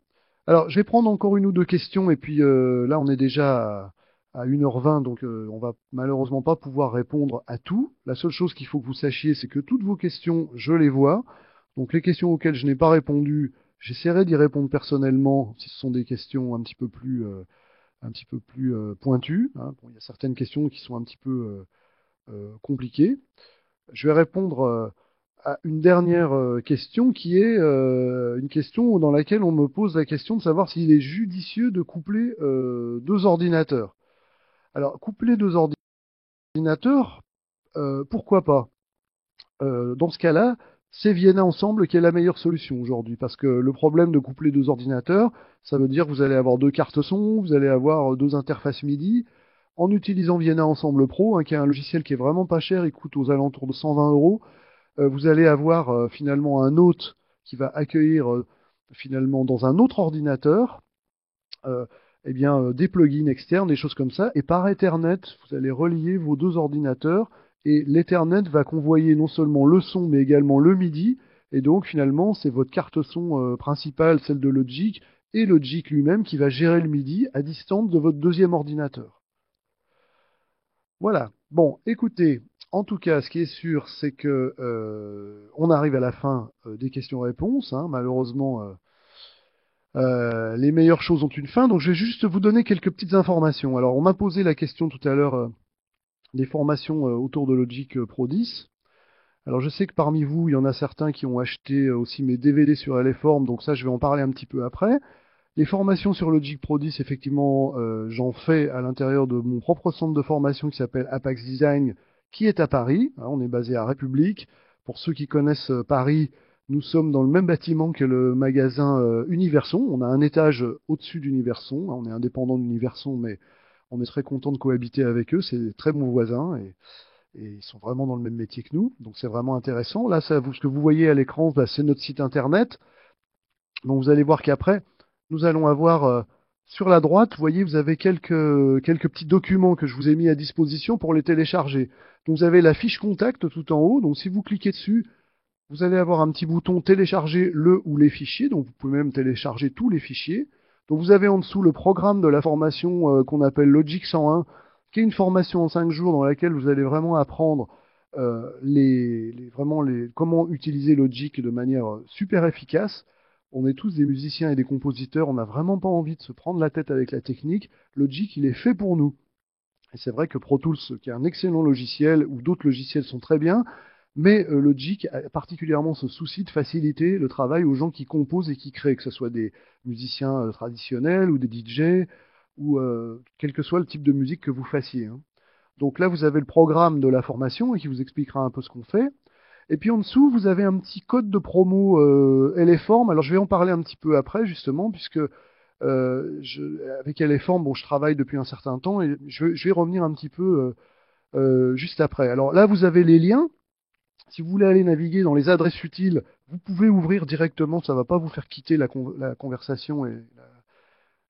Alors, je vais prendre encore une ou deux questions, et puis là, on est déjà à 1h20, donc on va malheureusement pas pouvoir répondre à tout. La seule chose qu'il faut que vous sachiez, c'est que toutes vos questions, je les vois. Donc, les questions auxquelles je n'ai pas répondu, j'essaierai d'y répondre personnellement, si ce sont des questions un petit peu plus pointues. Hein. Bon, il y a certaines questions qui sont un petit peu compliquées. Je vais répondre à une dernière question qui est une question dans laquelle on me pose la question de savoir s'il est judicieux de coupler deux ordinateurs. Alors, coupler deux ordinateurs, pourquoi pas? Dans ce cas-là, c'est Vienna Ensemble qui est la meilleure solution aujourd'hui, parce que le problème de coupler deux ordinateurs, ça veut dire que vous allez avoir deux cartes son, vous allez avoir deux interfaces MIDI. En utilisant Vienna Ensemble Pro, hein, qui est un logiciel qui est vraiment pas cher, il coûte aux alentours de 120 euros, vous allez avoir finalement un hôte qui va accueillir finalement dans un autre ordinateur euh, eh bien, des plugins externes, des choses comme ça, et par Ethernet, vous allez relier vos deux ordinateurs, et l'Ethernet va convoyer non seulement le son, mais également le MIDI, et donc finalement, c'est votre carte son principale, celle de Logic, et Logic lui-même qui va gérer le MIDI à distance de votre deuxième ordinateur. Voilà. Bon, écoutez, en tout cas, ce qui est sûr, c'est que on arrive à la fin des questions-réponses. Hein. Malheureusement, les meilleures choses ont une fin, donc je vais juste vous donner quelques petites informations. Alors, on m'a posé la question tout à l'heure des formations autour de Logic Pro 10. Alors, je sais que parmi vous, il y en a certains qui ont acheté aussi mes DVD sur LForm, donc ça, je vais en parler un petit peu après. Les formations sur Logic Pro 10, effectivement, j'en fais à l'intérieur de mon propre centre de formation qui s'appelle Apax Design, qui est à Paris. Hein, on est basé à République. Pour ceux qui connaissent Paris, nous sommes dans le même bâtiment que le magasin Universon. On a un étage au-dessus d'Universon. Hein, on est indépendant d'Universon, mais on est très content de cohabiter avec eux. C'est des très bons voisins et ils sont vraiment dans le même métier que nous. Donc c'est vraiment intéressant. Là, ce que vous voyez à l'écran, bah, c'est notre site internet. Donc vous allez voir qu'après, nous allons avoir sur la droite, vous voyez, vous avez quelques petits documents que je vous ai mis à disposition pour les télécharger. Donc vous avez la fiche contact tout en haut. Donc si vous cliquez dessus, vous allez avoir un petit bouton télécharger le ou les fichiers. Donc vous pouvez même télécharger tous les fichiers. Donc vous avez en dessous le programme de la formation qu'on appelle Logic 101, qui est une formation en 5 jours dans laquelle vous allez vraiment apprendre comment utiliser Logic de manière super efficace. On est tous des musiciens et des compositeurs, on n'a vraiment pas envie de se prendre la tête avec la technique. Logic, il est fait pour nous. Et c'est vrai que Pro Tools, qui est un excellent logiciel, ou d'autres logiciels sont très bien, mais Logic a particulièrement ce souci de faciliter le travail aux gens qui composent et qui créent, que ce soit des musiciens traditionnels ou des DJ, ou quel que soit le type de musique que vous fassiez. Hein. Donc là, vous avez le programme de la formation et qui vous expliquera un peu ce qu'on fait. Et puis en dessous, vous avez un petit code de promo LForm. Alors je vais en parler un petit peu après, justement, puisque Avec LForm, bon, je travaille depuis un certain temps et je vais revenir un petit peu juste après. Alors là, vous avez les liens. Si vous voulez aller naviguer dans les adresses utiles, vous pouvez ouvrir directement, ça ne va pas vous faire quitter la conversation et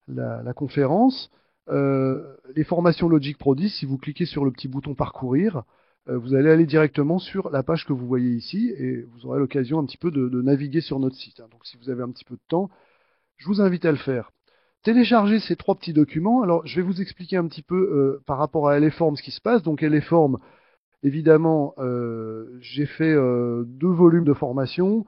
la conférence. Les formations Logic Pro 10, si vous cliquez sur le petit bouton parcourir, vous allez aller directement sur la page que vous voyez ici et vous aurez l'occasion un petit peu de naviguer sur notre site. Donc si vous avez un petit peu de temps, je vous invite à le faire. Téléchargez ces 3 petits documents. Alors je vais vous expliquer un petit peu par rapport à LForm ce qui se passe. Donc LForm, évidemment, j'ai fait 2 volumes de formation.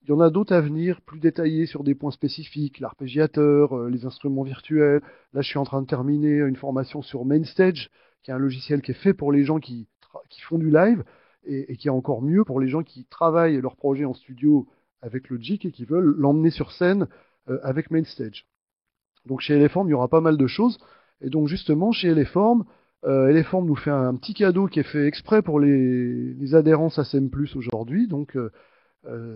Il y en a d'autres à venir, plus détaillés sur des points spécifiques, l'arpégiateur, les instruments virtuels. Là, je suis en train de terminer une formation sur MainStage, qui est un logiciel qui est fait pour les gens qui font du live, et qui est encore mieux pour les gens qui travaillent leur projet en studio avec Logic et qui veulent l'emmener sur scène avec MainStage. Donc chez LForm, il y aura pas mal de choses. Et donc justement, chez LForm, LForm nous fait un petit cadeau qui est fait exprès pour les adhérents SACEM Plus aujourd'hui. Donc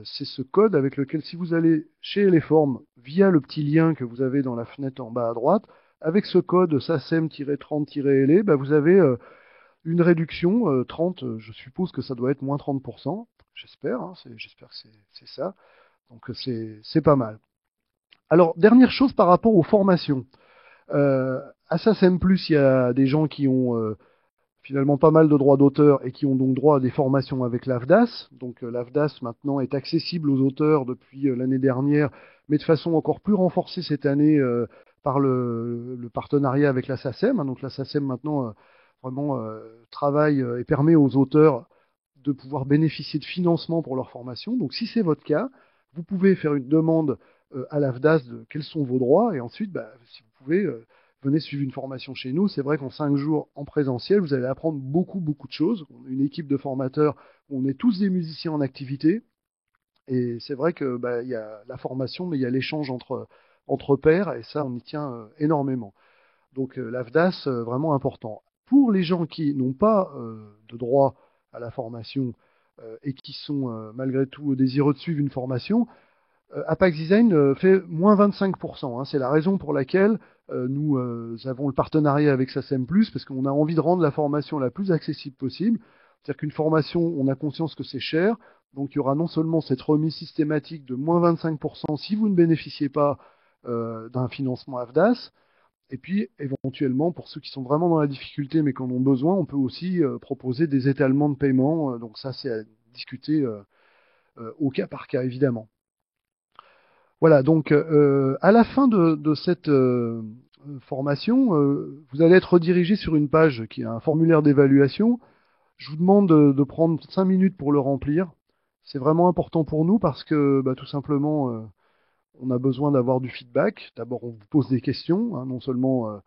c'est ce code avec lequel, si vous allez chez LForm via le petit lien que vous avez dans la fenêtre en bas à droite, avec ce code SACEM-30-LE, bah, vous avez une réduction 30, je suppose que ça doit être moins 30%, j'espère, hein, j'espère que c'est ça. Donc c'est pas mal. Alors, dernière chose par rapport aux formations. À SACEM Plus, il y a des gens qui ont finalement pas mal de droits d'auteur et qui ont donc droit à des formations avec l'AFDAS. Donc l'AFDAS maintenant est accessible aux auteurs depuis l'année dernière, mais de façon encore plus renforcée cette année par le partenariat avec la SACEM. Donc la SACEM maintenant vraiment travaille et permet aux auteurs de pouvoir bénéficier de financement pour leur formation. Donc si c'est votre cas, vous pouvez faire une demande à l'AFDAS de quels sont vos droits et ensuite, bah, si vous pouvez, venez suivre une formation chez nous. C'est vrai qu'en 5 jours en présentiel, vous allez apprendre beaucoup, beaucoup de choses. On a une équipe de formateurs, on est tous des musiciens en activité. Et c'est vrai que bah, y a la formation, mais il y a l'échange entre pairs, et ça, on y tient énormément. Donc l'AFDAS, vraiment important. Pour les gens qui n'ont pas de droit à la formation et qui sont malgré tout désireux de suivre une formation, Apax Design fait moins 25%. Hein. C'est la raison pour laquelle nous avons le partenariat avec SACEM+, parce qu'on a envie de rendre la formation la plus accessible possible. C'est-à-dire qu'une formation, on a conscience que c'est cher, donc il y aura non seulement cette remise systématique de moins 25% si vous ne bénéficiez pas d'un financement AFDAS, et puis éventuellement, pour ceux qui sont vraiment dans la difficulté mais qui en ont besoin, on peut aussi proposer des étalements de paiement. Donc ça, c'est à discuter au cas par cas, évidemment. Voilà, donc à la fin de cette formation, vous allez être redirigé sur une page qui a un formulaire d'évaluation. Je vous demande de prendre 5 minutes pour le remplir. C'est vraiment important pour nous parce que bah, tout simplement, on a besoin d'avoir du feedback. D'abord, on vous pose des questions. Hein, non seulement,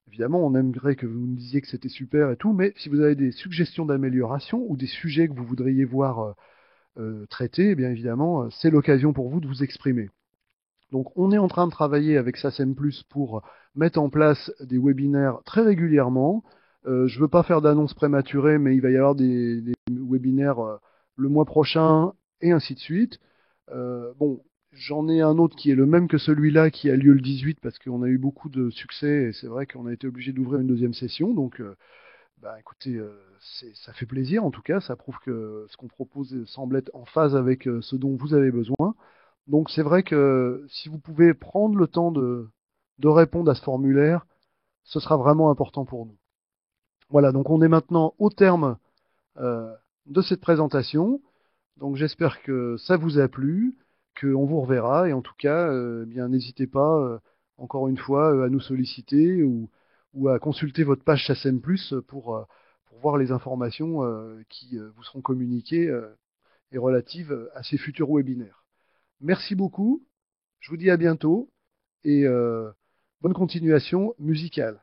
évidemment, on aimerait que vous nous disiez que c'était super et tout, mais si vous avez des suggestions d'amélioration ou des sujets que vous voudriez voir traités, eh bien évidemment, c'est l'occasion pour vous de vous exprimer. Donc on est en train de travailler avec SACEM Plus pour mettre en place des webinaires très régulièrement. Je ne veux pas faire d'annonce prématurée, mais il va y avoir des webinaires le mois prochain et ainsi de suite. Bon, j'en ai un autre qui est le même que celui-là qui a lieu le 18 parce qu'on a eu beaucoup de succès et c'est vrai qu'on a été obligé d'ouvrir une deuxième session. Donc bah, écoutez, ça fait plaisir en tout cas, ça prouve que ce qu'on propose semble être en phase avec ce dont vous avez besoin. Donc c'est vrai que si vous pouvez prendre le temps de répondre à ce formulaire, ce sera vraiment important pour nous. Voilà, donc on est maintenant au terme de cette présentation. Donc j'espère que ça vous a plu, qu'on vous reverra et en tout cas, eh bien n'hésitez pas encore une fois à nous solliciter ou à consulter votre page SACEM Plus pour voir les informations qui vous seront communiquées et relatives à ces futurs webinaires. Merci beaucoup, je vous dis à bientôt et bonne continuation musicale.